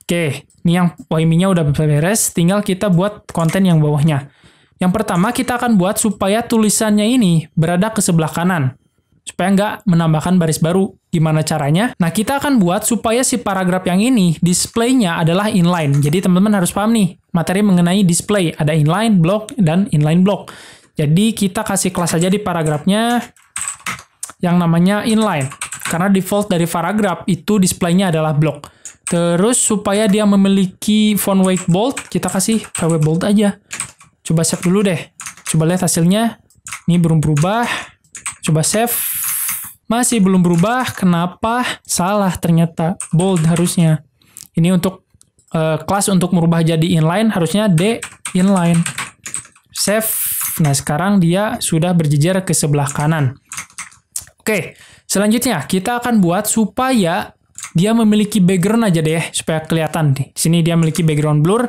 Oke, ini yang YME-nya udah beres. Tinggal kita buat konten yang bawahnya. Yang pertama, kita akan buat supaya tulisannya ini berada ke sebelah kanan. Supaya nggak menambahkan baris baru. Gimana caranya? Nah, kita akan buat supaya si paragraf yang ini, display-nya adalah inline. Jadi, teman-teman harus paham nih, materi mengenai display. Ada inline, block, dan inline block. Jadi, kita kasih kelas aja di paragrafnya yang namanya inline. Karena default dari paragraf itu display-nya adalah block. Terus, supaya dia memiliki font weight bold, kita kasih VW bold aja. Coba save dulu deh. Coba lihat hasilnya. Ini belum berubah. Coba save. Masih belum berubah. Kenapa? Salah ternyata. Bold harusnya. Ini untuk kelas untuk merubah jadi inline harusnya D inline. Save. Nah, sekarang dia sudah berjejer ke sebelah kanan. Oke, selanjutnya kita akan buat supaya dia memiliki background aja deh, supaya kelihatan. Di sini dia memiliki background blur.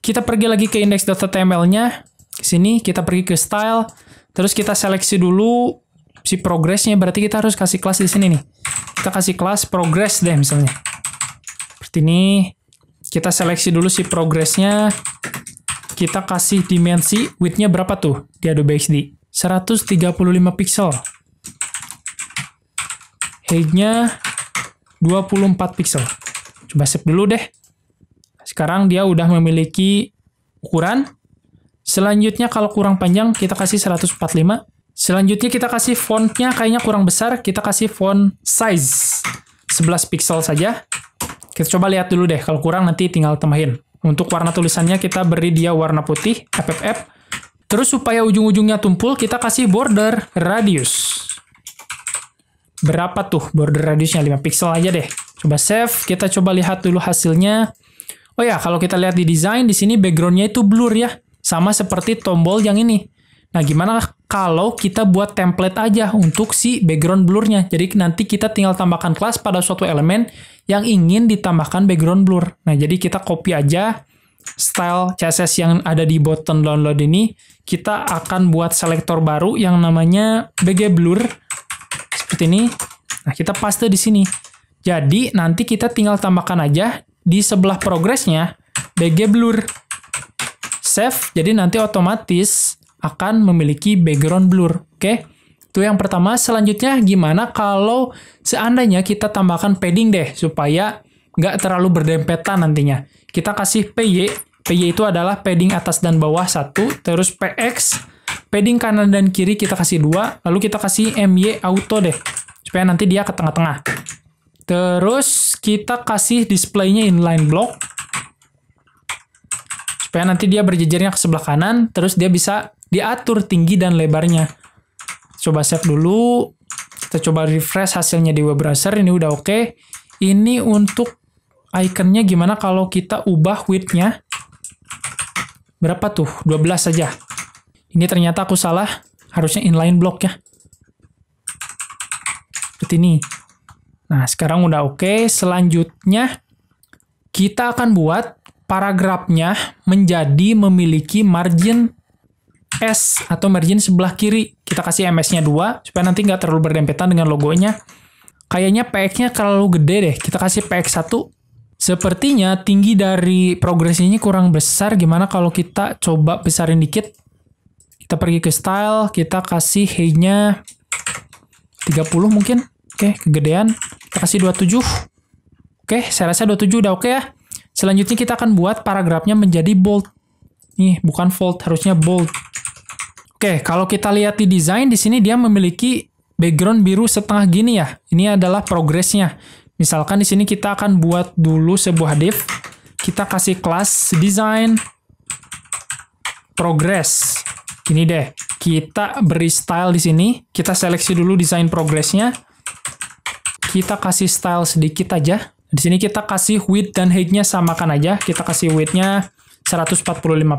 Kita pergi lagi ke index.html-nya. Ke sini kita pergi ke style. Terus kita seleksi dulu si progress-nya, berarti kita harus kasih kelas di sini nih. Kita kasih kelas progress deh misalnya. Seperti ini. Kita seleksi dulu si progress-nya. Kita kasih dimensi, width-nya berapa tuh di Adobe XD? 135 pixel. Height-nya 24 pixel. Coba save dulu deh. Sekarang dia udah memiliki ukuran. Selanjutnya kalau kurang panjang, kita kasih 145. Selanjutnya kita kasih fontnya kayaknya kurang besar, kita kasih font size 11 pixel saja. Kita coba lihat dulu deh, kalau kurang nanti tinggal tambahin. Untuk warna tulisannya kita beri dia warna putih, FFF. Terus supaya ujung-ujungnya tumpul, kita kasih border radius. Berapa tuh border radiusnya? 5 pixel aja deh. Coba save, kita coba lihat dulu hasilnya. Oh ya, kalau kita lihat di desain, di sini background-nya itu blur ya. Sama seperti tombol yang ini. Nah, gimana kalau kita buat template aja untuk si background blurnya? Jadi nanti kita tinggal tambahkan kelas pada suatu elemen yang ingin ditambahkan background blur. Nah, jadi kita copy aja style CSS yang ada di button download ini. Kita akan buat selektor baru yang namanya BG Blur. Seperti ini. Nah, kita paste di sini. Jadi, nanti kita tinggal tambahkan aja di sebelah progressnya BG Blur. Save, jadi nanti otomatis akan memiliki background blur. Oke, itu yang pertama. Selanjutnya gimana kalau seandainya kita tambahkan padding deh, supaya nggak terlalu berdempetan nantinya. Kita kasih PY. PY itu adalah padding atas dan bawah 1, terus PX, padding kanan dan kiri kita kasih 2, lalu kita kasih MY auto deh, supaya nanti dia ke tengah-tengah. Terus kita kasih display-nya inline block, supaya nanti dia berjejernya ke sebelah kanan, terus dia bisa diatur tinggi dan lebarnya. Coba save dulu. Kita coba refresh hasilnya di web browser. Ini udah oke. Ini untuk ikonnya gimana kalau kita ubah width-nya? Berapa tuh? 12 saja. Ini ternyata aku salah. Harusnya inline block ya. Seperti ini. Nah, sekarang udah oke. Selanjutnya, kita akan buat paragrafnya menjadi memiliki margin S atau margin sebelah kiri. Kita kasih MS-nya 2 supaya nanti nggak terlalu berdempetan dengan logonya. Kayaknya PX-nya terlalu gede deh. Kita kasih PX 1. Sepertinya tinggi dari progres ini kurang besar. Gimana kalau kita coba besarin dikit? Kita pergi ke style, kita kasih height-nya 30 mungkin. Oke, kegedean. Kita kasih 27. Oke, saya rasa 27 udah oke ya. Selanjutnya kita akan buat paragrafnya menjadi bold. Nih, bukan bold, harusnya bold. Oke, kalau kita lihat di desain, di sini dia memiliki background biru setengah gini ya. Ini adalah progresnya. Misalkan di sini kita akan buat dulu sebuah div. Kita kasih kelas design. progress. Gini deh, kita beri style di sini. Kita seleksi dulu desain progressnya. Kita kasih style sedikit aja. Di sini kita kasih width dan height-nya samakan aja. Kita kasih width-nya 145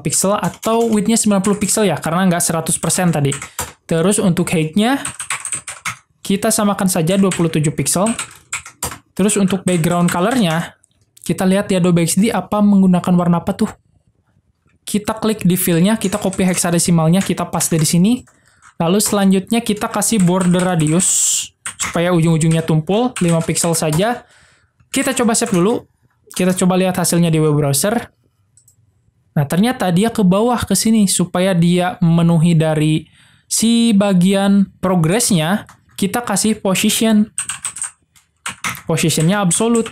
pixel atau width-nya 90 pixel ya, karena nggak 100% tadi. Terus untuk height-nya kita samakan saja 27 pixel. Terus untuk background color-nya, kita lihat di Adobe XD apa menggunakan warna apa tuh. Kita klik di fill-nya, kita copy hexadesimalnya, kita paste di sini. Lalu selanjutnya kita kasih border radius supaya ujung-ujungnya tumpul, 5 pixel saja. Kita coba save dulu. Kita coba lihat hasilnya di web browser. Nah, ternyata dia ke bawah ke sini supaya dia memenuhi dari si bagian progressnya. Kita kasih position. Positionnya absolute.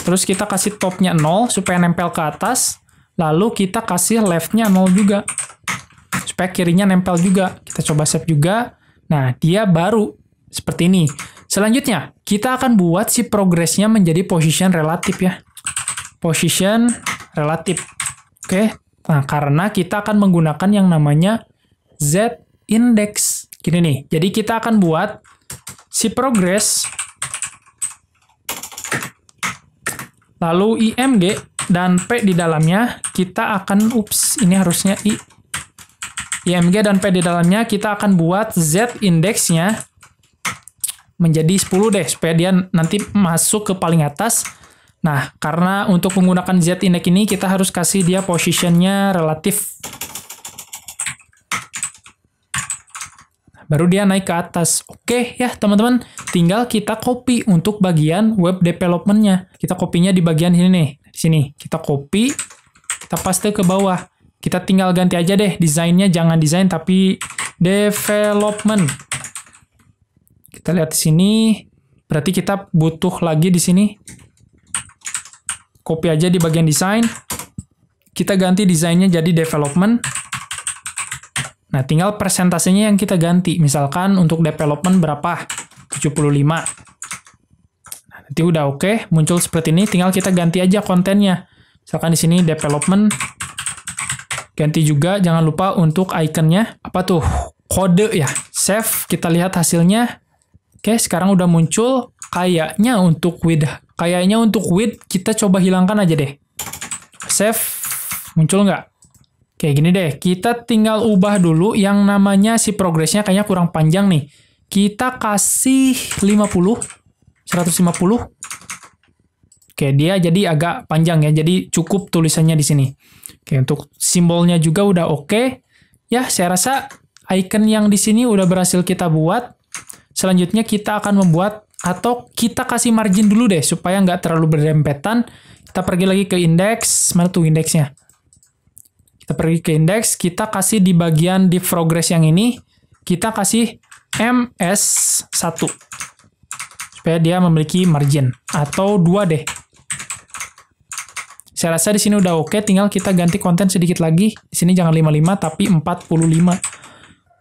Terus kita kasih topnya 0 supaya nempel ke atas. Lalu kita kasih left-nya 0 juga. Supaya kirinya nempel juga. Kita coba save juga. Nah, dia baru seperti ini. Selanjutnya, kita akan buat si progressnya menjadi position relatif ya. Position relatif. Oke. Nah, karena kita akan menggunakan yang namanya Z-index. Gini nih. Jadi kita akan buat si progress. Lalu IMG dan P di dalamnya kita akan, ini harusnya IMG dan P di dalamnya kita akan buat Z indeksnya menjadi 10 deh, supaya dia nanti masuk ke paling atas. Nah, karena untuk menggunakan Z index ini kita harus kasih dia positionnya relatif. Baru dia naik ke atas. Oke ya teman-teman, tinggal kita copy untuk bagian web development-nya. Kita copy-nya di bagian ini nih. Di sini kita copy, kita paste ke bawah. Kita tinggal ganti aja deh desainnya, jangan desain tapi development. Kita lihat di sini, berarti kita butuh lagi di sini. Copy aja di bagian desain. Kita ganti desainnya jadi development. Nah, tinggal persentasenya yang kita ganti. Misalkan untuk development berapa? 75. Nah, nanti udah oke, muncul seperti ini. Tinggal kita ganti aja kontennya. Misalkan di sini development. Ganti juga, jangan lupa untuk ikonnya. Apa tuh? Kode ya. Save, kita lihat hasilnya. Oke, sekarang udah muncul. Kayaknya untuk width kita coba hilangkan aja deh. Save, muncul nggak? Kayak gini deh, kita tinggal ubah dulu yang namanya si progressnya kayaknya kurang panjang nih. Kita kasih 150. Oke, dia jadi agak panjang ya, jadi cukup tulisannya di sini. Oke, untuk simbolnya juga udah oke. Ya, saya rasa icon yang di sini udah berhasil kita buat. Selanjutnya kita akan membuat, atau kita kasih margin dulu deh, supaya nggak terlalu berdempetan. Kita pergi lagi ke index, mana tuh indeksnya? Kita pergi ke index, kita kasih di bagian di progress yang ini, kita kasih MS1. Supaya dia memiliki margin. Atau 2 deh. Saya rasa di sini udah oke, tinggal kita ganti konten sedikit lagi. Di sini jangan 55, tapi 45.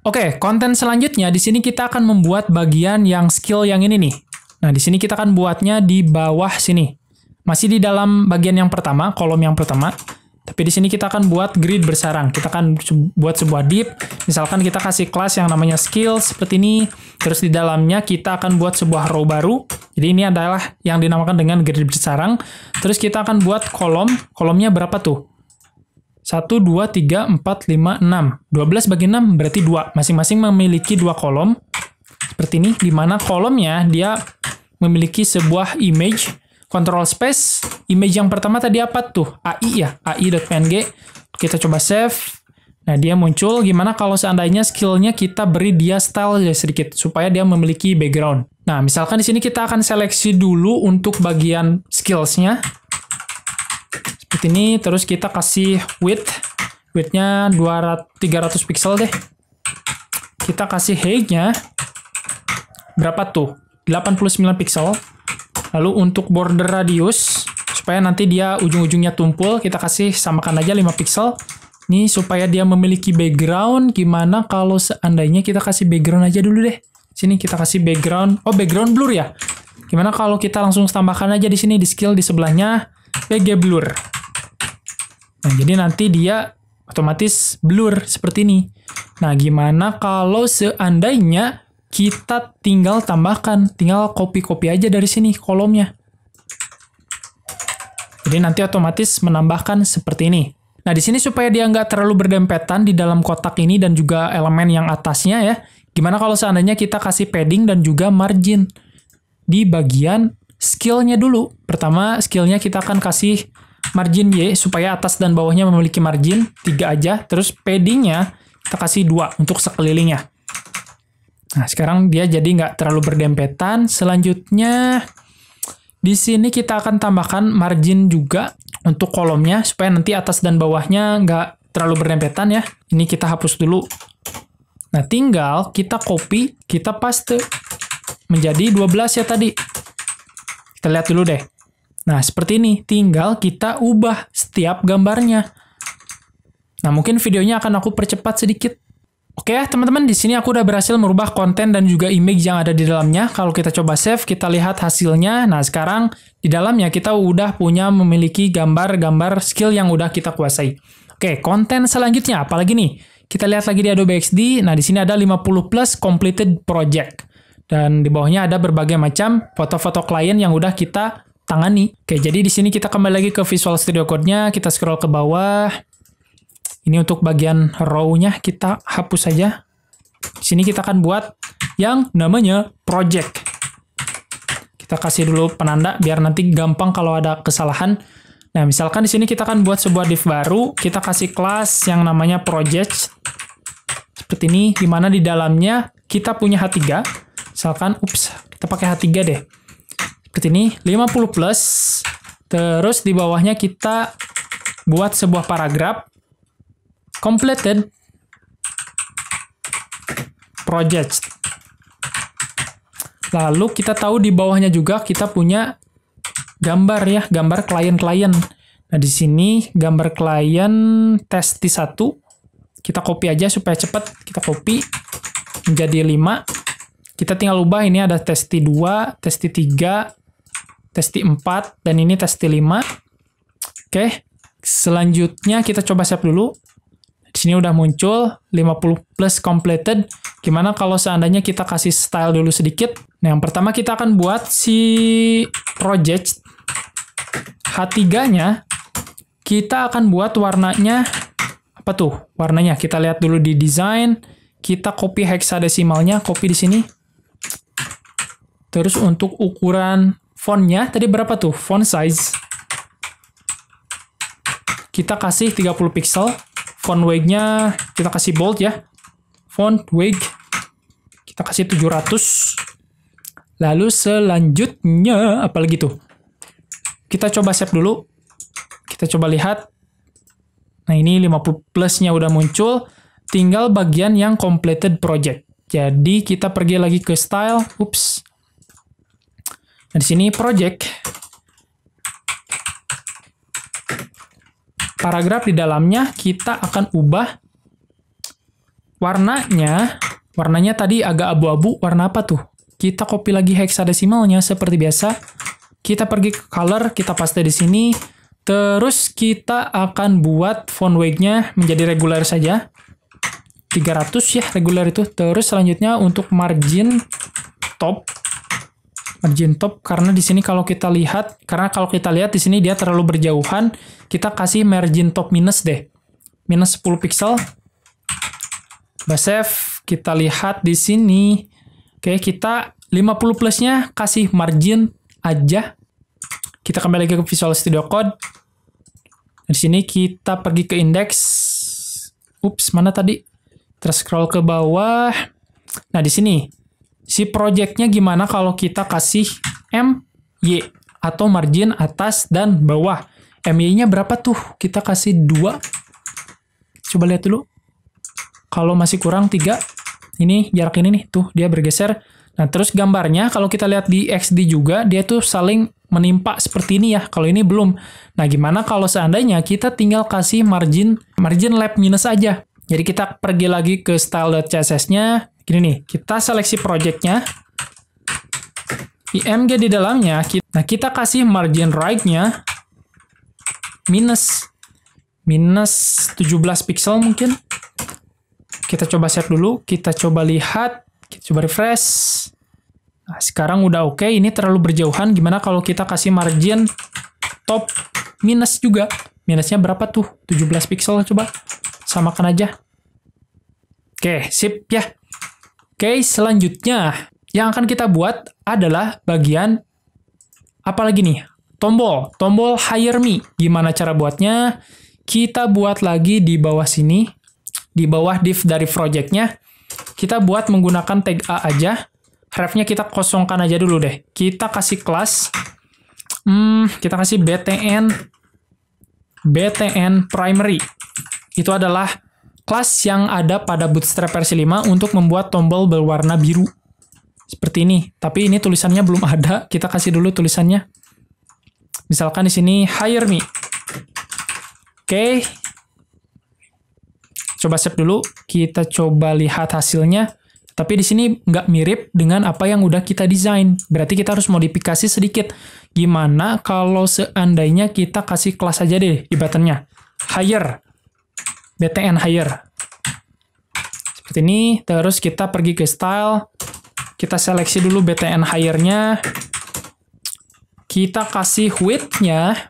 Oke, konten selanjutnya, di sini kita akan membuat bagian yang skill yang ini nih. Nah, di sini kita akan buatnya di bawah sini. Masih di dalam bagian yang pertama, kolom yang pertama. Tapi di sini kita akan buat grid bersarang. Kita akan buat sebuah div. Misalkan kita kasih kelas yang namanya skill seperti ini. Terus di dalamnya kita akan buat sebuah row baru. Jadi ini adalah yang dinamakan dengan grid bersarang. Terus kita akan buat kolom. Kolomnya berapa tuh? 1, 2, 3, 4, 5, 6. 12 bagi 6 berarti 2. Masing-masing memiliki 2 kolom. Seperti ini. Di mana kolomnya dia memiliki sebuah image. Control space, image yang pertama tadi apa tuh? AI ya, AI.png. Kita coba save. Nah, dia muncul. Gimana kalau seandainya skillnya kita beri dia style ya sedikit, supaya dia memiliki background. Nah, misalkan di sini kita akan seleksi dulu untuk bagian skills-nya. Seperti ini, terus kita kasih width. Width-nya 300 pixel deh. Kita kasih height-nya. Berapa tuh? 89 pixel. Lalu untuk border radius, supaya nanti dia ujung-ujungnya tumpul, kita kasih samakan aja 5 pixel. Ini supaya dia memiliki background. Gimana kalau seandainya kita kasih background aja dulu deh. Sini kita kasih background. Oh, background blur ya. Gimana kalau kita langsung tambahkan aja di sini di skill di sebelahnya BG blur. Nah, jadi nanti dia otomatis blur seperti ini. Nah, gimana kalau seandainya kita tinggal tambahkan, tinggal copy aja dari sini kolomnya. Jadi nanti otomatis menambahkan seperti ini. Nah, di sini supaya dia nggak terlalu berdempetan di dalam kotak ini dan juga elemen yang atasnya ya. Gimana kalau seandainya kita kasih padding dan juga margin di bagian skill-nya dulu. Pertama, skill-nya kita akan kasih margin Y supaya atas dan bawahnya memiliki margin 3 aja. Terus padding-nya kita kasih 2 untuk sekelilingnya. Nah, sekarang dia jadi nggak terlalu berdempetan. Selanjutnya, di sini kita akan tambahkan margin juga untuk kolomnya supaya nanti atas dan bawahnya nggak terlalu berdempetan ya. Ini kita hapus dulu. Nah, tinggal kita copy, kita paste menjadi 12 ya tadi. Kita lihat dulu deh. Nah, seperti ini. Tinggal kita ubah setiap gambarnya. Nah, mungkin videonya akan aku percepat sedikit. Oke ya, teman-teman, di sini aku udah berhasil merubah konten dan juga image yang ada di dalamnya. Kalau kita coba save, kita lihat hasilnya. Nah, sekarang di dalamnya kita udah memiliki gambar-gambar skill yang udah kita kuasai. Oke, konten selanjutnya apalagi nih? Kita lihat lagi di Adobe XD. Nah, di sini ada 50 plus completed project. Dan di bawahnya ada berbagai macam foto-foto klien yang udah kita tangani. Oke, jadi di sini kita kembali lagi ke Visual Studio Code-nya, kita scroll ke bawah. Ini untuk bagian row-nya kita hapus saja. Di sini kita akan buat yang namanya project. Kita kasih dulu penanda biar nanti gampang kalau ada kesalahan. Nah, misalkan di sini kita akan buat sebuah div baru, kita kasih kelas yang namanya project. Seperti ini, di mana di dalamnya kita punya H3. Misalkan, kita pakai H3 deh. Seperti ini, 50 plus. Terus di bawahnya kita buat sebuah paragraf. Completed project. Lalu kita tahu di bawahnya juga kita punya gambar ya, gambar klien-klien. Nah, di sini gambar klien test T1. Kita copy aja supaya cepat. Kita copy menjadi 5. Kita tinggal ubah, ini ada test T2, test T3, test T4, dan ini test T5. Oke, selanjutnya kita coba save dulu. Di sini udah muncul 50 plus completed. Gimana kalau seandainya kita kasih style dulu sedikit? Nah, yang pertama kita akan buat si project H3-nya. Kita akan buat warnanya apa tuh? Warnanya kita lihat dulu di design. Kita copy hexadesimalnya, copy di sini. Terus untuk ukuran fontnya tadi berapa tuh? Font size. Kita kasih 30 pixel. Font weight-nya kita kasih bold ya. Font weight kita kasih 700. Lalu selanjutnya apalagi tuh? Kita coba save dulu. Kita coba lihat. Nah, ini 50 plus-nya udah muncul. Tinggal bagian yang completed project. Jadi kita pergi lagi ke style. Nah, di sini project. Paragraf di dalamnya kita akan ubah warnanya. Warnanya tadi agak abu-abu. Warna apa tuh? Kita copy lagi hexadesimalnya seperti biasa. Kita pergi ke color, kita paste di sini. Terus kita akan buat font weight-nya menjadi regular saja. 300 ya, regular itu. Terus selanjutnya untuk margin top. Margin top, karena di sini kalau kita lihat, di sini dia terlalu berjauhan, kita kasih margin top minus deh. Minus 10 pixel. Save, kita lihat di sini. Oke, kita 50 plusnya kasih margin aja. Kita kembali lagi ke Visual Studio Code. Di sini kita pergi ke index. Mana tadi? Terus scroll ke bawah. Nah, di sini si project-nya gimana kalau kita kasih MY atau margin atas dan bawah. MY-nya berapa tuh? Kita kasih 2. Coba lihat dulu. Kalau masih kurang 3. Ini jarak ini nih, tuh dia bergeser. Nah, terus gambarnya kalau kita lihat di XD juga, dia tuh saling menimpa seperti ini ya. Kalau ini belum. Nah, gimana kalau seandainya kita tinggal kasih margin left minus aja. Jadi kita pergi lagi ke style.css-nya. Gini nih, kita seleksi project-nya. IMG di dalamnya, kita kasih margin right-nya minus. minus 17 pixel mungkin. Kita coba save dulu, kita coba lihat, kita coba refresh. Nah, sekarang udah oke, ini terlalu berjauhan. Gimana kalau kita kasih margin top minus juga? Minusnya berapa tuh? 17 pixel coba. Samakan aja. Oke, sip ya. Oke, selanjutnya yang akan kita buat adalah bagian apa lagi nih? Tombol hire me. Gimana cara buatnya? Kita buat lagi di bawah sini. Di bawah div dari project-nya, kita buat menggunakan tag A aja. Ref-nya kita kosongkan aja dulu deh. Kita kasih kelas, kita kasih btn primary. Itu adalah kelas yang ada pada Bootstrap versi 5 untuk membuat tombol berwarna biru. Seperti ini. Tapi ini tulisannya belum ada. Kita kasih dulu tulisannya. Misalkan di sini hire me. Oke. Coba save dulu, kita coba lihat hasilnya. Tapi di sini nggak mirip dengan apa yang udah kita desain. Berarti kita harus modifikasi sedikit. Gimana kalau seandainya kita kasih kelas aja deh di buttonnya. Hire. btn hire. Seperti ini. Terus kita pergi ke style. Kita seleksi dulu btn hire-nya. Kita kasih width-nya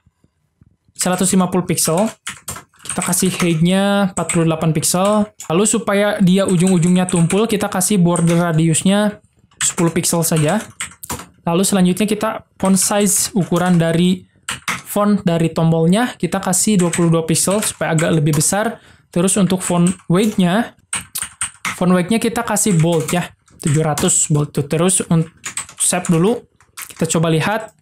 150 pixel. Kita kasih height-nya 48 pixel. Lalu supaya dia ujung-ujungnya tumpul, kita kasih border radiusnya 10 pixel saja. Lalu selanjutnya kita font size, ukuran dari font dari tombolnya, kita kasih 22 pixel supaya agak lebih besar. Terus untuk font weight-nya kita kasih bold ya, 700 bold. Terus untuk save dulu, kita coba lihat.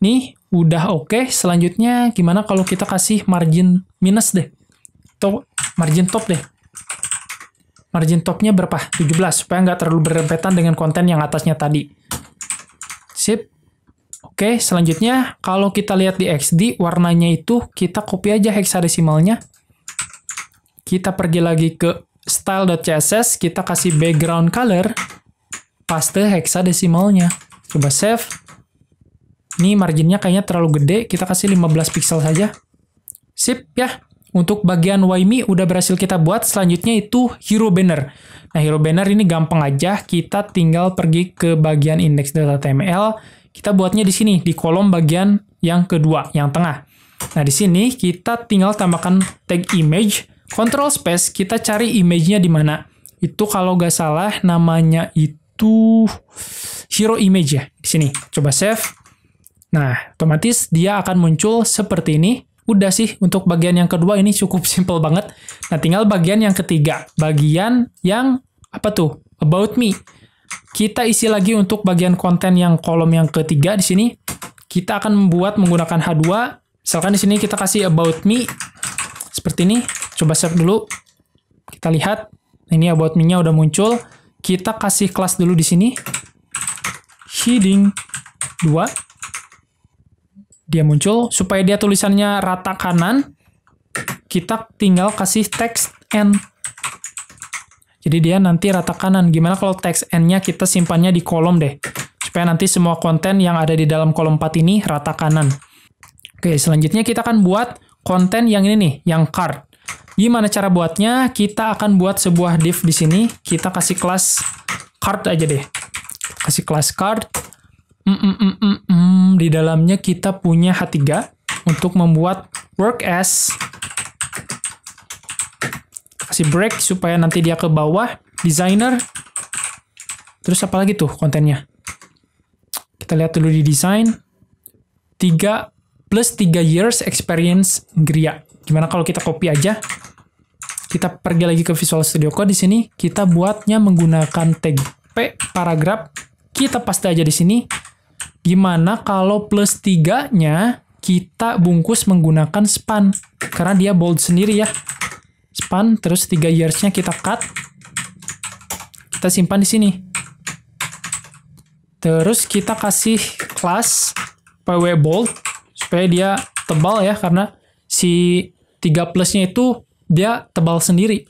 Nih, udah oke. Selanjutnya, gimana kalau kita kasih margin minus deh? Atau margin top deh. Margin topnya berapa? 17, supaya nggak terlalu berempetan dengan konten yang atasnya tadi. Sip. Oke, selanjutnya, kalau kita lihat di XD, warnanya itu, kita copy aja hexadesimalnya. Kita pergi lagi ke style.css, kita kasih background color, paste hexadesimalnya. Coba save. Ini marginnya kayaknya terlalu gede, kita kasih 15 pixel saja. Sip ya. Untuk bagian why me udah berhasil kita buat. Selanjutnya itu hero banner. Nah, hero banner ini gampang aja. Kita tinggal pergi ke bagian index.html. Kita buatnya di sini, di kolom bagian yang kedua, yang tengah. Nah, di sini kita tinggal tambahkan tag image, control space, kita cari image-nya di mana. Itu kalau nggak salah namanya itu hero image ya. Di sini. Coba save. Nah, otomatis dia akan muncul seperti ini. Udah sih, untuk bagian yang kedua ini cukup simple banget. Nah, tinggal bagian yang ketiga. Bagian yang, apa tuh? About me. Kita isi lagi untuk bagian konten yang kolom yang ketiga di sini. Kita akan membuat menggunakan H2. Misalkan di sini kita kasih about me. Seperti ini. Coba save dulu. Kita lihat. Ini about me-nya udah muncul. Kita kasih kelas dulu di sini. Heading 2. Dia muncul, supaya dia tulisannya rata kanan, kita tinggal kasih text N. Jadi dia nanti rata kanan. Gimana kalau text N-nya kita simpannya di kolom deh, supaya nanti semua konten yang ada di dalam kolom 4 ini rata kanan. Oke, selanjutnya kita akan buat konten yang ini nih, yang card. Gimana cara buatnya? Kita akan buat sebuah div di sini, kita kasih kelas card aja deh. Kasih kelas card. Di dalamnya kita punya H3 untuk membuat work as. Kasih break supaya nanti dia ke bawah. Designer. Terus apa lagi tuh kontennya? Kita lihat dulu di design. 3 plus 3 years experience Gria. Gimana kalau kita copy aja? Kita pergi lagi ke Visual Studio Code di sini. Kita buatnya menggunakan tag P paragraph. Kita paste aja di sini. Gimana kalau plus 3-nya kita bungkus menggunakan span. Karena dia bold sendiri ya. Span, terus 3 years-nya kita cut. Kita simpan di sini. Terus kita kasih kelas pw bold. Supaya dia tebal ya. Karena si 3 plus-nya itu dia tebal sendiri.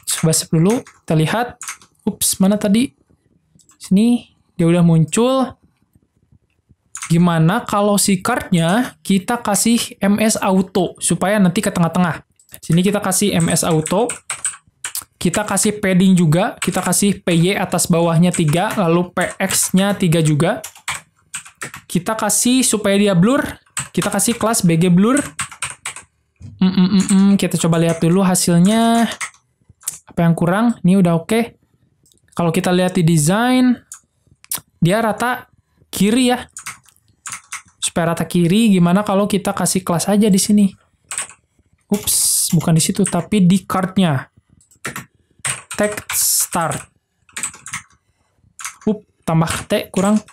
Coba save dulu. Kita lihat. Ups, mana tadi? Sini. Dia udah muncul. Gimana kalau si cardnya kita kasih MS Auto supaya nanti ke tengah-tengah. Sini kita kasih MS Auto. Kita kasih padding juga, kita kasih PY atas bawahnya 3, lalu PX-nya 3 juga. Kita kasih supaya dia blur, kita kasih kelas BG blur. Kita coba lihat dulu hasilnya. Apa yang kurang? Ini udah oke. Kalau kita lihat di desain, dia rata kiri ya. Supaya rata kiri, gimana kalau kita kasih kelas aja di sini? Ups, bukan di situ, tapi di card-nya. Text start. Tambah T kurang.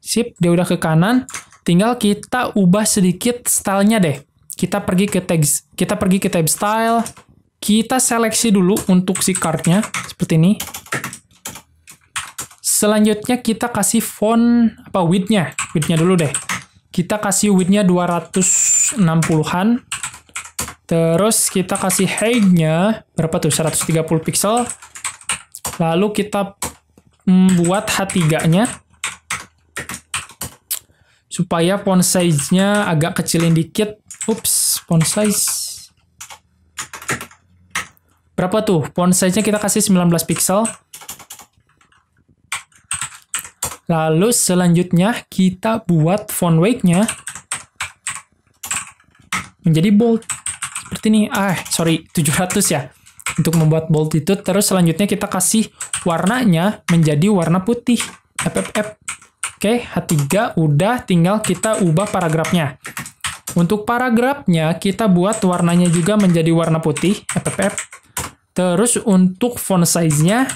Sip, dia udah ke kanan. Tinggal kita ubah sedikit stylenya deh. Kita pergi ke tab style. Kita seleksi dulu untuk si cardnya seperti ini. Selanjutnya kita kasih font width-nya. Width-nya dulu deh. Kita kasih width-nya 260-an. Terus kita kasih height-nya berapa tuh? 130 pixel. Lalu kita buat H3-nya supaya font size-nya agak kecilin dikit. Ups, font size. Berapa tuh? Font size-nya kita kasih 19 pixel. Lalu selanjutnya kita buat font weight-nya menjadi bold. Seperti ini. 700 ya. Untuk membuat bold itu. Terus selanjutnya kita kasih warnanya menjadi warna putih. FFF. Oke, H3 udah, tinggal kita ubah paragrafnya. Untuk paragrafnya kita buat warnanya juga menjadi warna putih. FFF. Terus untuk font size-nya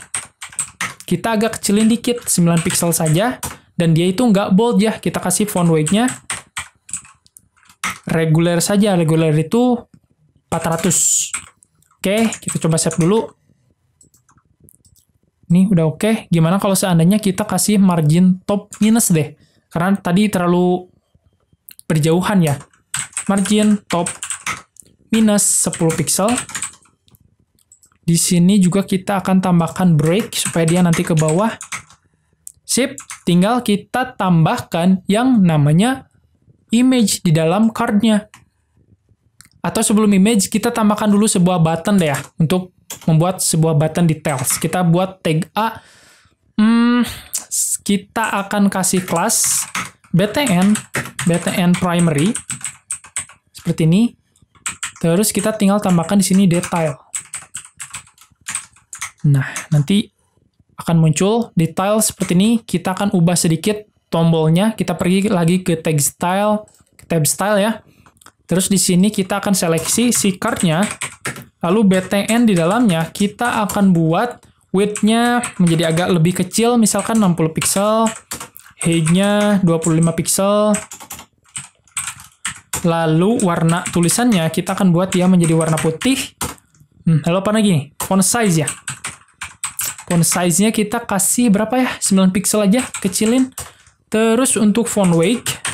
kita agak kecilin dikit, 9 pixel saja. Dan dia itu nggak bold ya. Kita kasih font weight-nya reguler saja. Reguler itu 400. Oke, kita coba save dulu. Ini udah oke. Gimana kalau seandainya kita kasih margin top minus deh? Karena tadi terlalu berjauhan ya. Margin top minus 10 pixel. Di sini juga kita akan tambahkan break supaya dia nanti ke bawah. Sip, tinggal kita tambahkan yang namanya image di dalam card-nya. Atau sebelum image, kita tambahkan dulu sebuah button deh ya, untuk membuat sebuah button details. Kita buat tag A. Kita akan kasih kelas btn primary. Seperti ini. Terus kita tinggal tambahkan di sini detail. Nah, nanti akan muncul detail seperti ini. Kita akan ubah sedikit tombolnya. Kita pergi lagi ke tab style ya. Terus di sini kita akan seleksi si card-nya. Lalu btn di dalamnya kita akan buat width-nya menjadi agak lebih kecil, misalkan 60 pixel. Height-nya 25 pixel. Lalu warna tulisannya kita akan buat dia menjadi warna putih. Lalu apa lagi? Font size ya. Font size-nya kita kasih berapa ya? 9 pixel aja, kecilin. Terus untuk font weight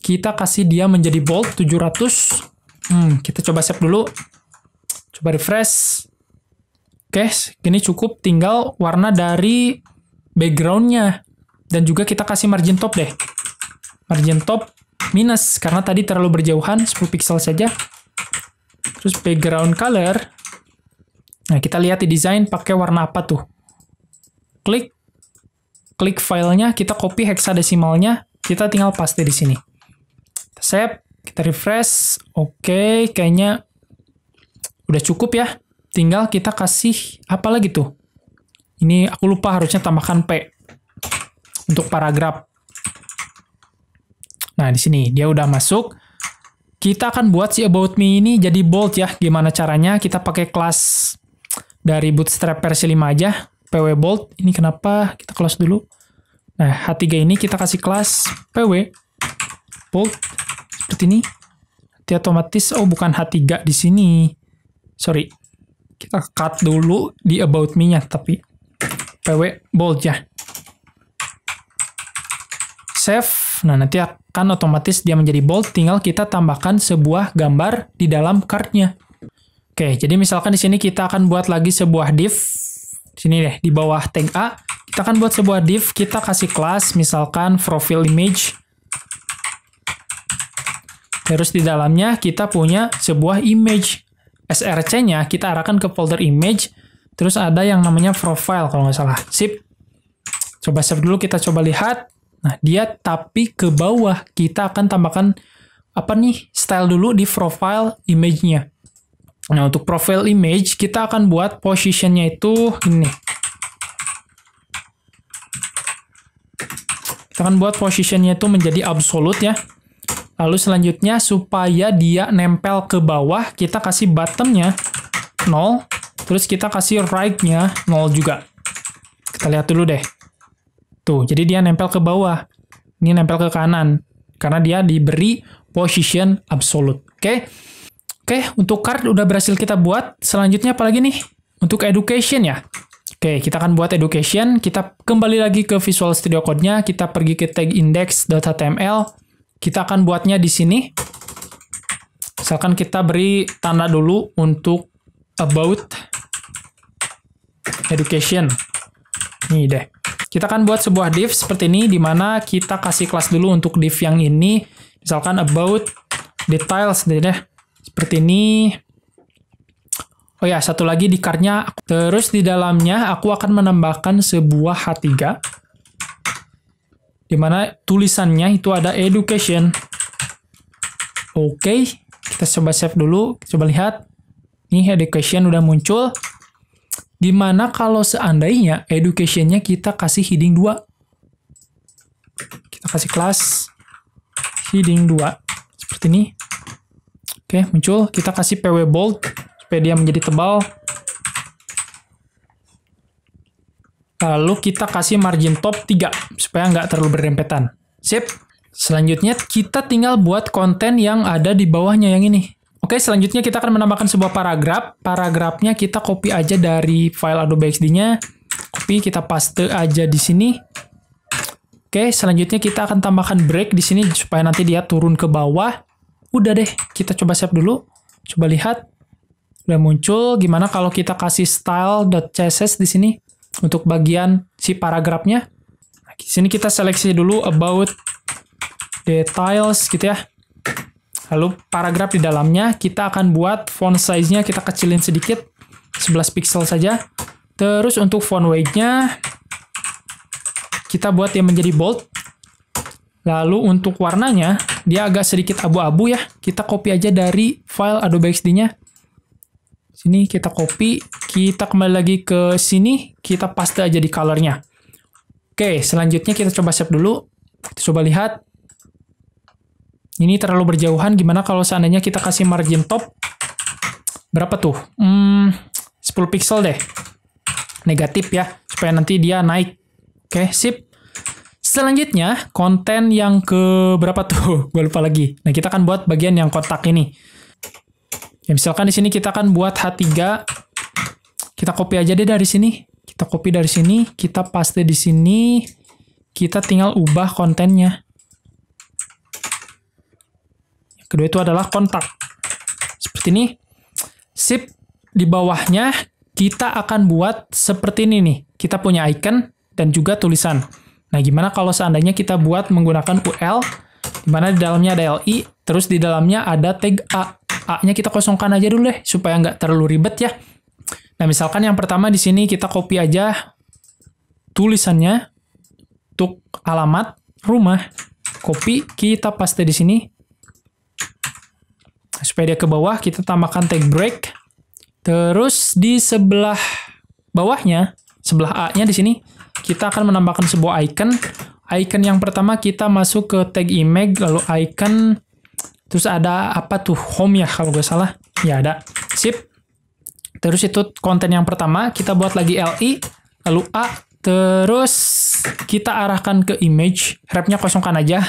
kita kasih dia menjadi bold 700. Kita coba save dulu. Coba refresh. Oke, gini cukup. Tinggal warna dari background-nya. Dan juga kita kasih margin top deh. Margin top minus, karena tadi terlalu berjauhan, 10 pixel saja. Terus background color. Nah, kita lihat di desain pakai warna apa tuh. Klik filenya, kita copy hexadesimalnya. Kita tinggal paste di sini. Save, kita refresh. Oke, kayaknya udah cukup ya. Tinggal kita kasih apa lagi tuh? Ini aku lupa, harusnya tambahkan P untuk paragraf. Nah, di sini dia udah masuk. Kita akan buat si about me ini jadi bold ya. Gimana caranya? Kita pakai kelas dari Bootstrap versi 5 aja. PW bold. Ini kenapa? Kita close dulu. Nah, H3 ini kita kasih kelas PW bold. Seperti ini. Nanti otomatis, bukan H3 di sini. Sorry. Kita cut dulu di about me-nya, tapi PW bold ya. Save. Nah, nanti akan otomatis dia menjadi bold. Tinggal kita tambahkan sebuah gambar di dalam card-nya. Oke, jadi misalkan di sini kita akan buat lagi sebuah div. Sini deh, di bawah tag A. Kita akan buat sebuah div, kita kasih kelas, misalkan profile image. Terus di dalamnya kita punya sebuah image. src-nya kita arahkan ke folder image. Terus ada yang namanya profile kalau nggak salah. Sip. Coba save dulu, kita coba lihat. Nah, dia tapi ke bawah. Kita akan tambahkan apa nih? Style dulu di profile image-nya. Nah, untuk profile image, kita akan buat position-nya itu ini. Kita akan buat position-nya itu menjadi absolute ya. Lalu selanjutnya, supaya dia nempel ke bawah, kita kasih bottom-nya 0. Terus kita kasih right-nya 0 juga. Kita lihat dulu deh. Tuh, jadi dia nempel ke bawah. Ini nempel ke kanan. Karena dia diberi position absolute. Oke? Oke, untuk card udah berhasil kita buat. Selanjutnya apa lagi nih? Untuk education ya. Oke, kita akan buat education. Kita kembali lagi ke Visual Studio Code-nya. Kita pergi ke tag index.html. Kita akan buatnya di sini. Misalkan kita beri tanda dulu untuk about education. Nih deh. Kita akan buat sebuah div seperti ini, di mana kita kasih kelas dulu untuk div yang ini. Misalkan about details deh. Seperti ini. Oh ya, satu lagi di card-nya. Terus di dalamnya aku akan menambahkan sebuah H3. Di mana tulisannya itu ada education. Oke, kita coba save dulu. Coba lihat. Ini education udah muncul. Di mana kalau seandainya education-nya kita kasih heading 2. Kita kasih kelas heading 2. Seperti ini. Oke, muncul. Kita kasih PW bold. Supaya dia menjadi tebal. Lalu kita kasih margin top 3. Supaya nggak terlalu berdempetan. Sip. Selanjutnya kita tinggal buat konten yang ada di bawahnya yang ini. Oke, selanjutnya kita akan menambahkan sebuah paragraf. Paragrafnya kita copy aja dari file Adobe XD-nya. Copy, kita paste aja di sini. Oke, selanjutnya kita akan tambahkan break di sini supaya nanti dia turun ke bawah. Udah deh, kita coba save dulu. Coba lihat. Udah muncul. Gimana kalau kita kasih style.css di sini untuk bagian si paragrafnya. Nah, di sini kita seleksi dulu about details gitu ya. Lalu paragraf di dalamnya kita akan buat font size-nya kita kecilin sedikit, 11 pixel saja. Terus untuk font weight-nya kita buat dia menjadi bold. Lalu untuk warnanya dia agak sedikit abu-abu ya. Kita copy aja dari file Adobe XD-nya. Sini kita copy, kita kembali lagi ke sini, kita paste aja di color-nya. Oke, selanjutnya kita coba save dulu. Kita coba lihat. Ini terlalu berjauhan, gimana kalau seandainya kita kasih margin top? Berapa tuh? 10 pixel deh. Negatif ya, supaya nanti dia naik. Oke, sip. Selanjutnya, konten yang ke berapa tuh? Gue lupa lagi. Nah, kita akan buat bagian yang kotak ini. Ya, misalkan di sini kita akan buat H3. Kita copy aja deh dari sini. Kita copy dari sini, kita paste di sini. Kita tinggal ubah kontennya. Yang kedua itu adalah kontak. Seperti ini. Sip. Di bawahnya kita akan buat seperti ini nih. Kita punya icon dan juga tulisan. Nah, gimana kalau seandainya kita buat menggunakan UL, di mana di dalamnya ada LI, terus di dalamnya ada tag A. A-nya kita kosongkan aja dulu deh, supaya nggak terlalu ribet ya. Nah, misalkan yang pertama di sini kita copy aja tulisannya untuk alamat rumah. Copy, kita paste di sini. Supaya dia ke bawah, kita tambahkan tag break. Terus di sebelah bawahnya, sebelah A-nya di sini, kita akan menambahkan sebuah icon. Icon yang pertama kita masuk ke tag image, lalu icon. Terus ada apa tuh? Home ya kalau gue salah. Ya ada. Sip. Terus itu konten yang pertama. Kita buat lagi LI. Lalu A. Terus kita arahkan ke image. Wrap-nya kosongkan aja.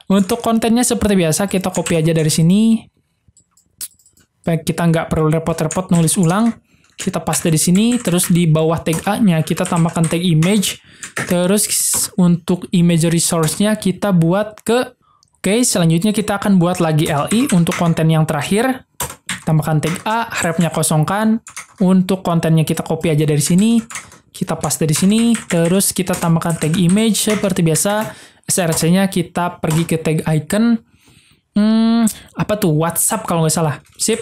Untuk kontennya seperti biasa. Kita copy aja dari sini. Supaya kita nggak perlu repot-repot nulis ulang. Kita paste di sini. Terus di bawah tag A-nya kita tambahkan tag image. Terus untuk image resource-nya kita buat ke... Oke, selanjutnya kita akan buat lagi LI untuk konten yang terakhir. Tambahkan tag A, wrap-nya kosongkan. Untuk kontennya kita copy aja dari sini. kita paste di sini, terus kita tambahkan tag image seperti biasa. src-nya kita pergi ke tag icon. Apa tuh? WhatsApp kalau nggak salah. Sip.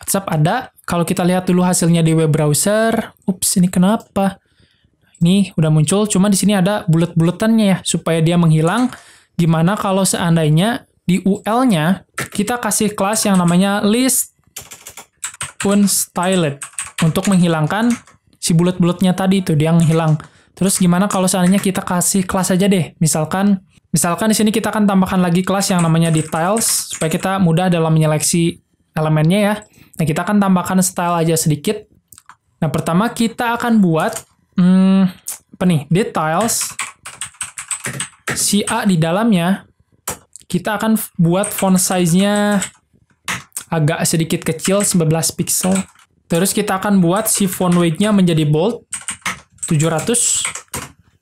WhatsApp ada. Kalau kita lihat dulu hasilnya di web browser. Ups, ini kenapa? Ini udah muncul, cuma di sini ada bulet-buletannya ya, supaya dia menghilang. Gimana kalau seandainya di UL-nya kita kasih kelas yang namanya list unstyled untuk menghilangkan si bulet-buletnya tadi itu, dia ngehilang. Terus gimana kalau seandainya kita kasih kelas aja deh, misalkan di sini kita akan tambahkan lagi kelas yang namanya details supaya kita mudah dalam menyeleksi elemennya ya. Nah, kita akan tambahkan style aja sedikit. Nah, pertama kita akan buat apa nih? Details. Si A di dalamnya kita akan buat font size-nya agak sedikit kecil, 11 pixel. Terus kita akan buat si font weight-nya menjadi bold 700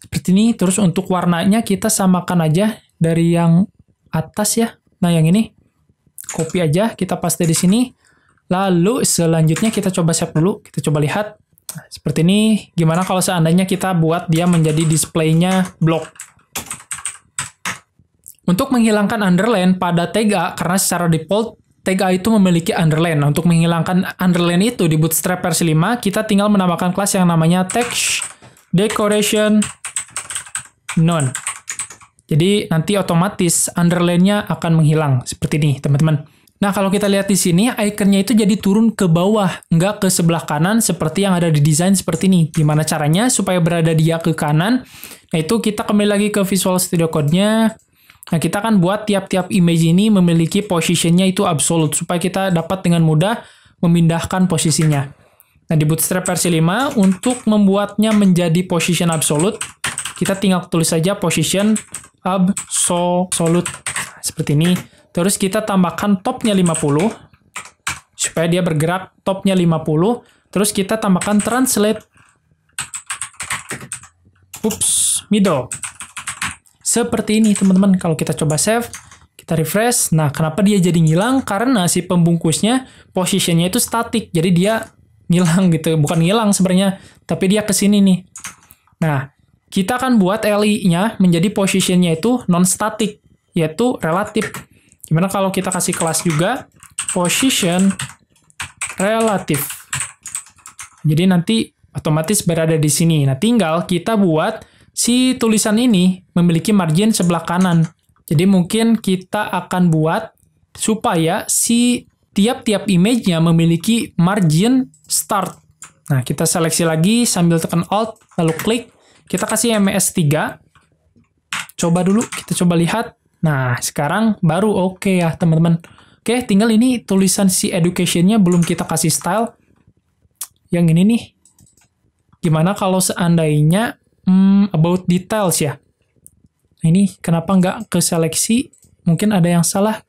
seperti ini. Terus untuk warnanya kita samakan aja dari yang atas ya. Nah, yang ini copy aja, kita paste di sini. Lalu selanjutnya kita coba save dulu, kita coba lihat. Nah, seperti ini. Gimana kalau seandainya kita buat dia menjadi display-nya block? Untuk menghilangkan underline pada tag A, karena secara default tag A itu memiliki underline. Nah, untuk menghilangkan underline itu di Bootstrap versi 5, kita tinggal menambahkan kelas yang namanya text decoration none. Jadi nanti otomatis underline-nya akan menghilang seperti ini, teman-teman. Nah, kalau kita lihat di sini, ikonnya itu jadi turun ke bawah, nggak ke sebelah kanan seperti yang ada di desain seperti ini. Gimana caranya supaya berada dia ke kanan? Nah, itu kita kembali lagi ke Visual Studio Code-nya. Nah, kita akan buat tiap-tiap image ini memiliki positionnya itu absolute, supaya kita dapat dengan mudah memindahkan posisinya. Nah, di Bootstrap versi 5, untuk membuatnya menjadi position absolute, kita tinggal tulis saja position absolute. Seperti ini. Terus kita tambahkan topnya 50, supaya dia bergerak topnya 50. Terus kita tambahkan translate. Middle. Seperti ini, teman-teman. Kalau kita coba save, kita refresh. Nah, kenapa dia jadi ngilang? Karena si pembungkusnya, positionnya itu static. Jadi dia ngilang gitu. Bukan ngilang sebenarnya, tapi dia ke sini nih. Nah, kita akan buat LI-nya menjadi positionnya itu non-static, yaitu relatif. Gimana kalau kita kasih kelas juga, position relatif. Jadi nanti otomatis berada di sini. Nah, tinggal kita buat si tulisan ini memiliki margin sebelah kanan. Jadi mungkin kita akan buat supaya si tiap-tiap image-nya memiliki margin start. Nah, kita seleksi lagi sambil tekan Alt, lalu klik. Kita kasih MS3. Coba dulu, kita coba lihat. Nah, sekarang baru oke ya, teman-teman. Oke, tinggal ini tulisan si education-nya belum kita kasih style. Yang ini nih. Gimana kalau seandainya about details ya. Nah, ini kenapa nggak ke seleksi? Mungkin ada yang salah.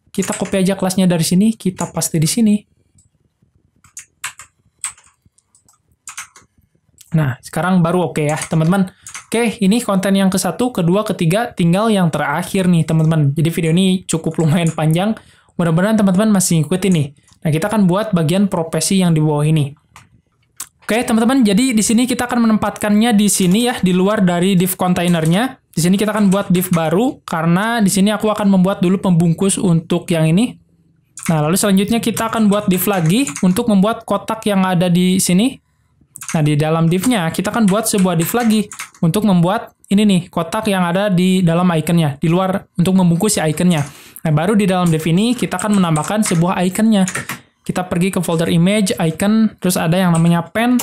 Kita copy aja kelasnya dari sini, kita paste di sini. Nah, sekarang baru oke ya, teman-teman. Oke, ini konten yang ke-1, kedua, ketiga, tinggal yang terakhir nih, teman-teman. Jadi video ini cukup lumayan panjang. Mudah-mudahan teman-teman masih ngikutin nih. Nah, kita akan buat bagian profesi yang di bawah ini. Oke, teman-teman, jadi di sini kita akan menempatkannya di sini ya, di luar dari div kontainernya. Di sini kita akan buat div baru, karena di sini aku akan membuat dulu pembungkus untuk yang ini. Nah, lalu selanjutnya kita akan buat div lagi untuk membuat kotak yang ada di sini. Nah, di dalam div-nya kita akan buat sebuah div lagi untuk membuat ini nih, kotak yang ada di dalam ikonnya, di luar untuk membungkus si ikonnya. Nah, baru di dalam div ini kita akan menambahkan sebuah ikonnya. Kita pergi ke folder image, icon, terus ada yang namanya pen.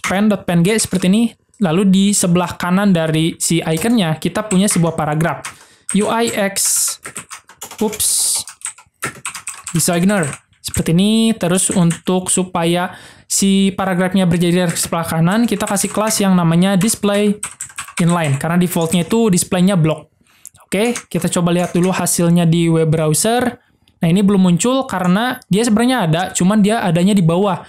Pen.png seperti ini. Lalu di sebelah kanan dari si ikonnya, kita punya sebuah paragraf. UIX, designer. Seperti ini. Terus untuk supaya si paragrafnya berjejer ke sebelah kanan, kita kasih kelas yang namanya display inline. Karena defaultnya itu displaynya block. Oke, kita coba lihat dulu hasilnya di web browser. Nah, ini belum muncul karena dia sebenarnya ada, cuman dia adanya di bawah.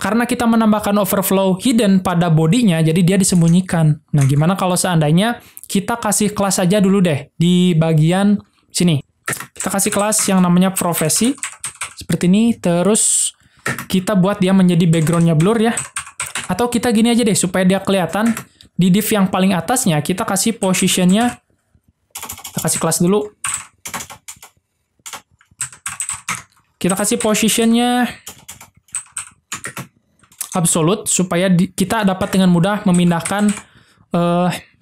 Karena kita menambahkan overflow hidden pada bodinya, jadi dia disembunyikan. Nah, gimana kalau seandainya kita kasih kelas aja dulu deh di bagian sini. Kita kasih kelas yang namanya profesi. Seperti ini, terus kita buat dia menjadi backgroundnya blur ya. Atau kita gini aja deh, supaya dia kelihatan. Di div yang paling atasnya, kita kasih positionnya. Kita kasih kelas dulu. Kita kasih positionnya absolute, supaya kita dapat dengan mudah memindahkan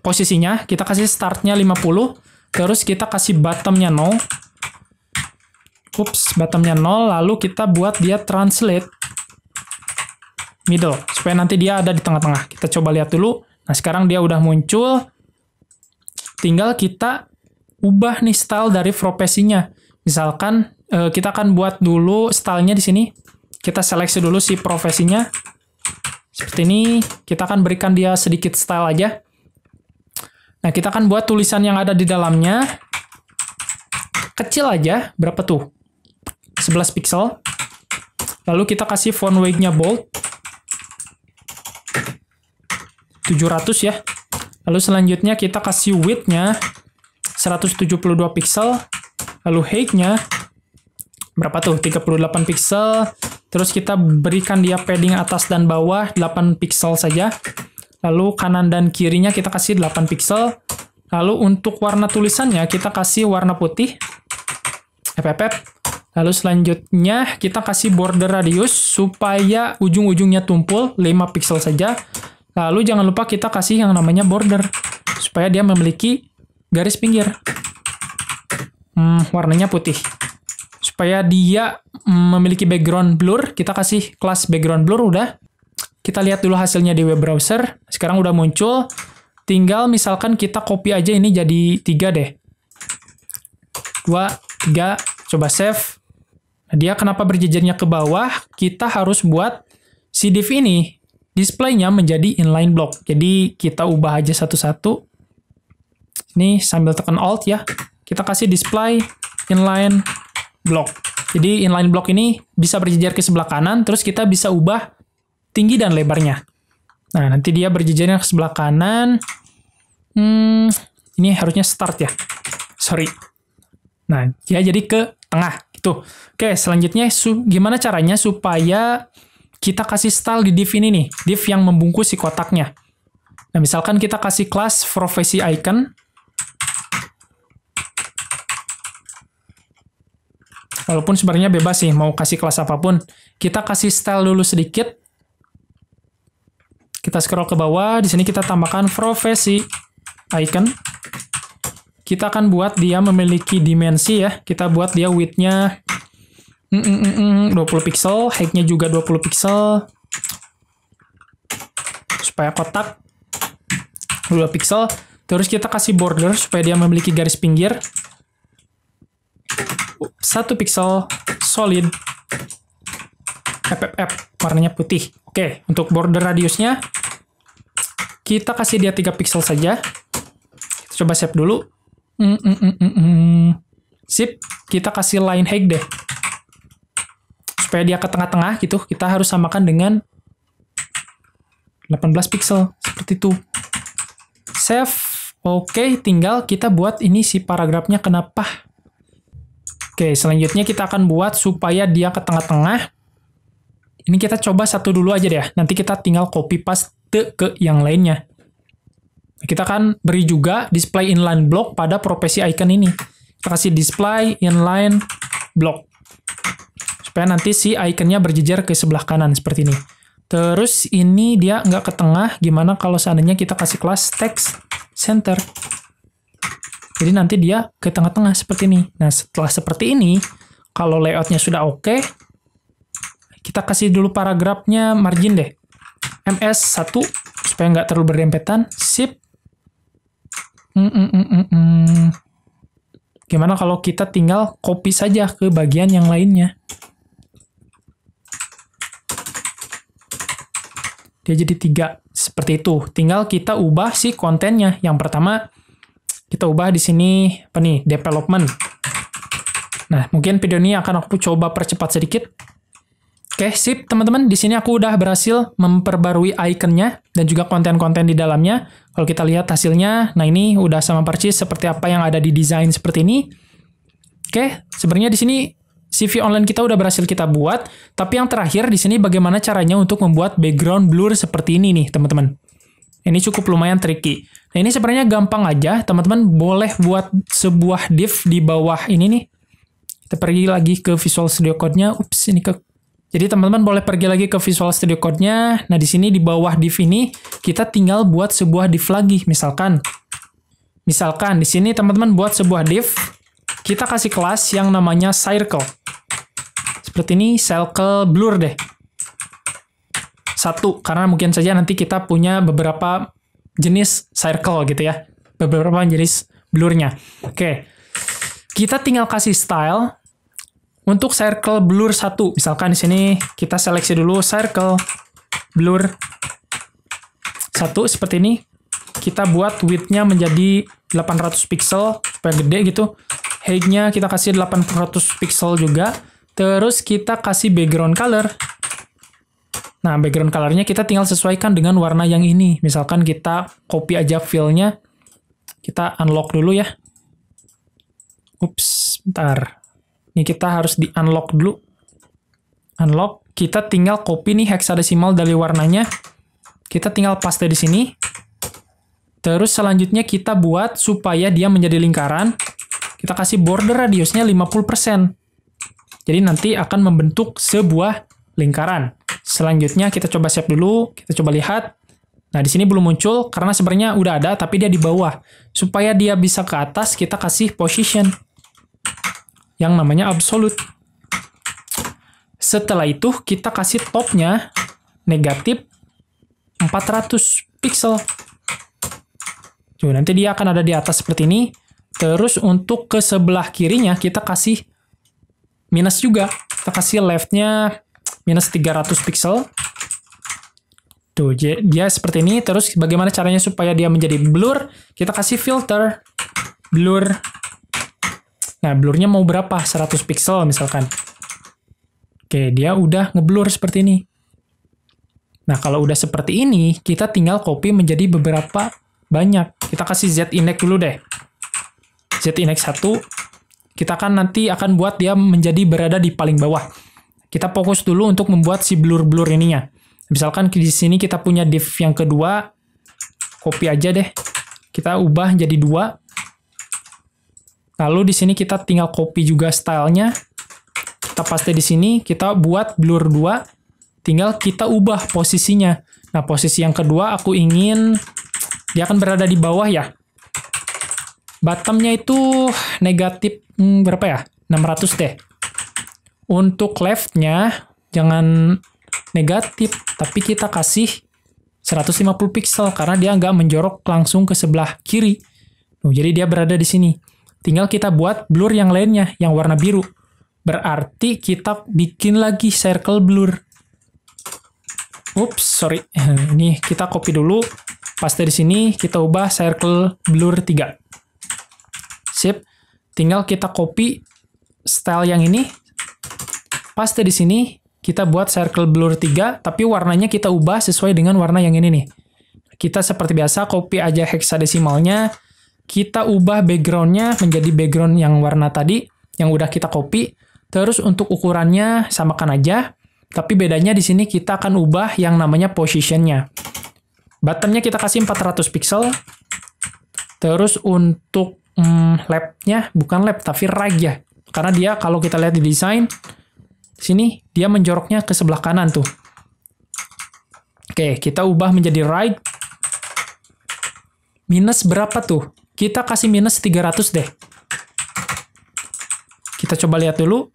posisinya. Kita kasih startnya 50, terus kita kasih bottomnya 0. Bottomnya 0, lalu kita buat dia translate middle, supaya nanti dia ada di tengah-tengah. Kita coba lihat dulu. Nah, sekarang dia udah muncul. Tinggal kita ubah nih style dari profesinya. Misalkan kita akan buat dulu stylenya di sini. Kita seleksi dulu si profesinya. Seperti ini, kita akan berikan dia sedikit style aja. Nah, kita akan buat tulisan yang ada di dalamnya. Kecil aja, berapa tuh? 11 pixel. Lalu kita kasih font weight-nya bold. 700 ya. Lalu selanjutnya kita kasih width-nya 172 pixel. Lalu height-nya berapa tuh? 38 pixel. Terus kita berikan dia padding atas dan bawah 8 pixel saja. Lalu kanan dan kirinya kita kasih 8 pixel. Lalu untuk warna tulisannya kita kasih warna putih. Lalu selanjutnya kita kasih border radius supaya ujung-ujungnya tumpul 5 pixel saja. Lalu jangan lupa kita kasih yang namanya border supaya dia memiliki garis pinggir. Warnanya putih. Supaya dia memiliki background blur, kita kasih kelas background blur udah. Kita lihat dulu hasilnya di web browser. Sekarang udah muncul. Tinggal misalkan kita copy aja ini jadi 3 deh. 2, 3, coba save. Nah, dia kenapa berjejernya ke bawah? Kita harus buat si div ini display-nya menjadi inline block. Jadi kita ubah aja satu-satu. Ini sambil tekan Alt ya. Kita kasih display inline block. Jadi inline block ini bisa berjejer ke sebelah kanan, terus kita bisa ubah tinggi dan lebarnya. Nah, nanti dia berjejernya ke sebelah kanan. Ini harusnya start ya. Sorry. Nah, dia jadi ke tengah gitu. Oke, selanjutnya gimana caranya supaya kita kasih style di div ini nih, div yang membungkus si kotaknya. Nah, misalkan kita kasih kelas profesi icon. Walaupun sebenarnya bebas sih, mau kasih kelas apapun. Kita kasih style dulu sedikit. Kita scroll ke bawah, di sini kita tambahkan profesi icon. Kita akan buat dia memiliki dimensi ya. Kita buat dia width-nya 20 pixel, height-nya juga 20 pixel. Supaya kotak 2 pixel. Terus kita kasih border supaya dia memiliki garis pinggir. 1 pixel solid. Warnanya putih. Oke, untuk border radiusnya kita kasih dia 3 pixel saja. Kita coba save dulu. Sip, kita kasih line height deh. Supaya dia ke tengah-tengah gitu, kita harus samakan dengan 18 pixel. Seperti itu. Save. Oke, tinggal kita buat ini si paragrafnya kenapa. Oke, selanjutnya kita akan buat supaya dia ke tengah-tengah. Ini kita coba satu dulu aja deh. Nanti kita tinggal copy paste ke yang lainnya. Kita akan beri juga display inline block pada profesi icon ini. Kita kasih display inline block. Supaya nanti si iconnya berjejer ke sebelah kanan seperti ini. Terus ini dia nggak ke tengah. Gimana kalau seandainya kita kasih kelas text center. Jadi nanti dia ke tengah-tengah seperti ini. Nah, setelah seperti ini, kalau layoutnya sudah oke, kita kasih dulu paragrafnya margin deh. MS1, supaya nggak terlalu berdempetan. Sip. Gimana kalau kita tinggal copy saja ke bagian yang lainnya? Dia jadi 3. Seperti itu. Tinggal kita ubah si kontennya. Yang pertama, kita ubah di sini apa nih? Development. Nah, mungkin video ini akan aku coba percepat sedikit. Oke, sip teman-teman. Di sini aku udah berhasil memperbarui ikonnya dan juga konten-konten di dalamnya. Kalau kita lihat hasilnya, nah ini udah sama persis seperti apa yang ada di desain seperti ini. Oke, sebenarnya di sini CV online kita udah berhasil kita buat, tapi yang terakhir di sini bagaimana caranya untuk membuat background blur seperti ini nih, teman-teman. Ini cukup lumayan tricky. Nah, ini sebenarnya gampang aja, teman-teman boleh buat sebuah div di bawah ini nih. Kita pergi lagi ke Visual Studio Code-nya. Jadi teman-teman boleh pergi lagi ke Visual Studio Code-nya. Nah, di sini di bawah div ini kita tinggal buat sebuah div lagi. Misalkan di sini teman-teman buat sebuah div, kita kasih kelas yang namanya circle. Seperti ini, circle blur deh. 1, karena mungkin saja nanti kita punya beberapa jenis circle gitu ya. Beberapa jenis blurnya. Oke. Kita tinggal kasih style untuk circle blur 1. Misalkan di sini kita seleksi dulu circle blur 1 seperti ini. Kita buat width-nya menjadi 800 pixel supaya gede gitu. Height-nya kita kasih 800 pixel juga. Terus kita kasih background color. Nah, background color-nya kita tinggal sesuaikan dengan warna yang ini. Misalkan kita copy aja fill-nya. Kita unlock dulu ya. Ups, bentar. Ini kita harus di-unlock dulu. Unlock. Kita tinggal copy nih hexadesimal dari warnanya. Kita tinggal paste di sini. Terus selanjutnya kita buat supaya dia menjadi lingkaran. Kita kasih border radiusnya 50%. Jadi nanti akan membentuk sebuah lingkaran. Selanjutnya kita coba save dulu, kita coba lihat. Nah, di sini belum muncul karena sebenarnya udah ada tapi dia di bawah. Supaya dia bisa ke atas, kita kasih position yang namanya absolute. Setelah itu kita kasih topnya negatif 400 pixel. Tuh, nanti dia akan ada di atas seperti ini. Terus untuk ke sebelah kirinya kita kasih minus juga. Kita kasih left-nya minus 300 pixel. Tuh, dia seperti ini. Terus bagaimana caranya supaya dia menjadi blur? Kita kasih filter blur. Nah, blurnya mau berapa? 100 pixel misalkan. Oke, dia udah ngeblur seperti ini. Nah, kalau udah seperti ini, kita tinggal copy menjadi beberapa banyak. Kita kasih Z-index dulu deh. Z-index 1. Kita nanti akan buat dia menjadi berada di paling bawah. Kita fokus dulu untuk membuat si blur-blur ininya. Misalkan di sini kita punya div yang kedua. Copy aja deh. Kita ubah jadi 2. Lalu di sini kita tinggal copy juga stylenya. Kita paste di sini. Kita buat blur 2. Tinggal kita ubah posisinya. Nah, posisi yang kedua aku ingin dia akan berada di bawah ya. Bottomnya itu negatif berapa ya? 600 deh. Untuk left-nya jangan negatif, tapi kita kasih 150 pixel karena dia nggak menjorok langsung ke sebelah kiri. Jadi dia berada di sini. Tinggal kita buat blur yang lainnya, yang warna biru. Berarti kita bikin lagi circle blur. Ups, sorry. Ini kita copy dulu. Paste di sini, kita ubah circle blur 3. Sip. Tinggal kita copy style yang ini. Paste di sini, kita buat circle blur 3, tapi warnanya kita ubah sesuai dengan warna yang ini nih. Kita seperti biasa copy aja hexadesimalnya. Kita ubah background-nya menjadi background yang warna tadi, yang udah kita copy. Terus untuk ukurannya samakan aja, tapi bedanya di sini kita akan ubah yang namanya position-nya. Bottom-nya kita kasih 400 pixel. Terus untuk left-nya, bukan left, tapi right ya. Karena dia kalau kita lihat di desain, sini dia menjoroknya ke sebelah kanan tuh. Oke, kita ubah menjadi right. Minus berapa tuh? Kita kasih minus 300 deh. Kita coba lihat dulu.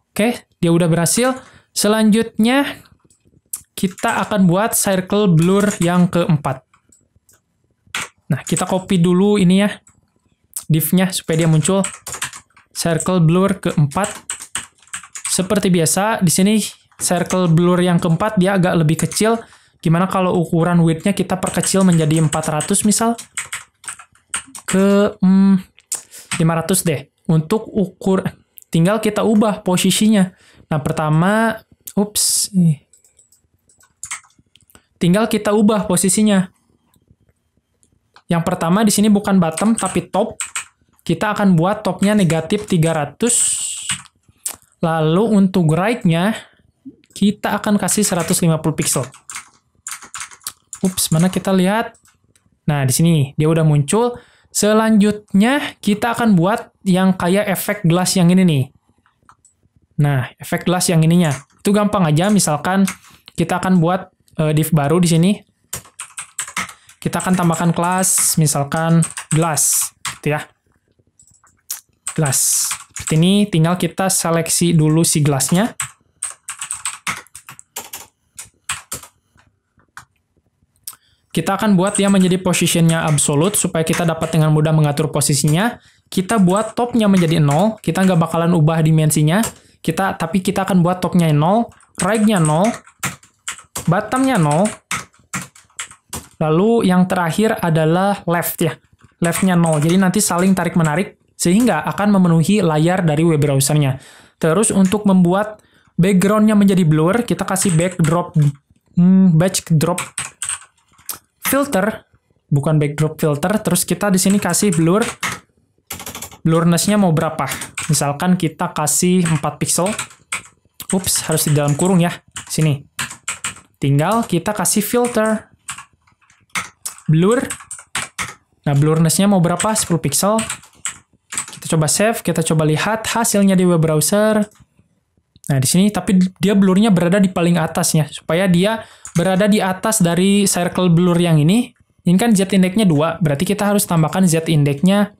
Oke, dia udah berhasil. Selanjutnya, kita akan buat circle blur yang keempat. Nah, kita copy dulu ini ya. Div-nya supaya dia muncul. Circle blur keempat. Seperti biasa, di sini circle blur yang keempat dia agak lebih kecil. Gimana kalau ukuran width-nya kita perkecil menjadi 400 misal? Ke 500 deh. Untuk tinggal kita ubah posisinya. Nah, pertama, tinggal kita ubah posisinya. Yang pertama di sini bukan bottom tapi top. Kita akan buat topnya negatif 300. Lalu untuk right-nya, kita akan kasih 150 pixel. Ups, mana kita lihat? Nah, di sini dia udah muncul. Selanjutnya, kita akan buat yang kayak efek gelas yang ini nih. Nah, efek gelas yang ininya. Itu gampang aja, misalkan kita akan buat div baru di sini. Kita akan tambahkan kelas, misalkan glass, gitu ya. Glass. Seperti ini, tinggal kita seleksi dulu si gelasnya. Kita akan buat dia menjadi positionnya absolute, supaya kita dapat dengan mudah mengatur posisinya. Kita buat topnya menjadi 0, kita nggak bakalan ubah dimensinya. Tapi kita akan buat topnya 0, right-nya 0, bottom-nya 0, lalu yang terakhir adalah left ya. Left-nya 0, jadi nanti saling tarik-menarik, sehingga akan memenuhi layar dari web browser-nya. Terus untuk membuat background-nya menjadi blur, kita kasih backdrop filter, bukan backdrop filter. Terus kita di sini kasih blurriness-nya mau berapa? Misalkan kita kasih 4 pixel. Ups, harus di dalam kurung ya. Sini. Tinggal kita kasih filter blur. Nah, blurriness-nya mau berapa? 10 pixel. Kita coba save, kita coba lihat hasilnya di web browser. Nah, di sini tapi dia blurnya berada di paling atasnya, supaya dia berada di atas dari circle blur yang ini. Ini kan z-index-nya 2, berarti kita harus tambahkan z-index-nya.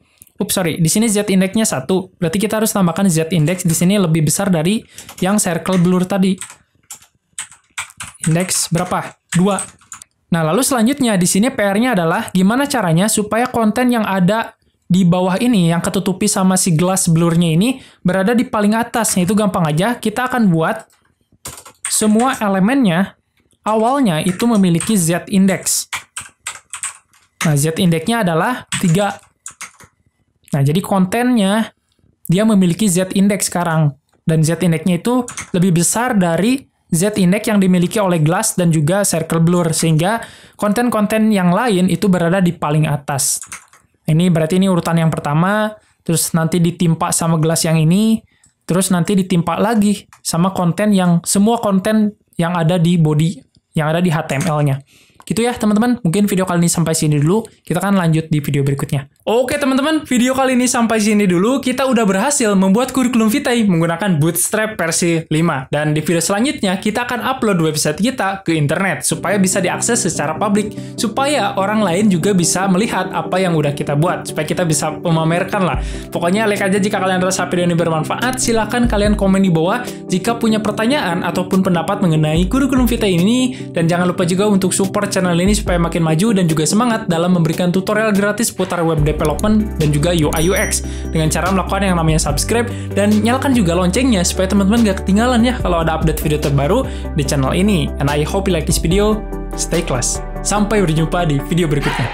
Di sini z-index-nya 1, berarti kita harus tambahkan z-index di sini lebih besar dari yang circle blur tadi. Index berapa? 2. Nah, lalu selanjutnya di sini PR-nya adalah gimana caranya supaya konten yang ada di bawah ini, yang ketutupi sama si glass blurnya ini, berada di paling atas. Nah, itu gampang aja. Kita akan buat semua elemennya, awalnya itu memiliki z-index. Nah, z-index-nya adalah 3. Nah, jadi kontennya, dia memiliki z-index sekarang. Dan z-index-nya itu lebih besar dari z-index yang dimiliki oleh glass dan juga circle blur. Sehingga konten-konten yang lain itu berada di paling atas. Ini berarti ini urutan yang pertama, terus nanti ditimpa sama gelas yang ini, terus nanti ditimpa lagi sama semua konten yang ada di body, yang ada di HTML-nya. Gitu ya teman-teman, mungkin video kali ini sampai sini dulu, kita akan lanjut di video berikutnya. Oke teman-teman, video kali ini sampai sini dulu, kita udah berhasil membuat kurikulum vitae menggunakan Bootstrap versi 5. Dan di video selanjutnya, kita akan upload website kita ke internet, supaya bisa diakses secara publik, supaya orang lain juga bisa melihat apa yang udah kita buat, supaya kita bisa memamerkan lah. Pokoknya like aja jika kalian rasa video ini bermanfaat, silahkan kalian komen di bawah jika punya pertanyaan ataupun pendapat mengenai kurikulum vitae ini, dan jangan lupa juga untuk support channel ini supaya makin maju dan juga semangat dalam memberikan tutorial gratis seputar web development dan juga UI UX dengan cara melakukan yang namanya subscribe dan nyalakan juga loncengnya supaya teman-teman gak ketinggalan ya kalau ada update video terbaru di channel ini. And I hope you like this video. Stay class. Sampai berjumpa di video berikutnya.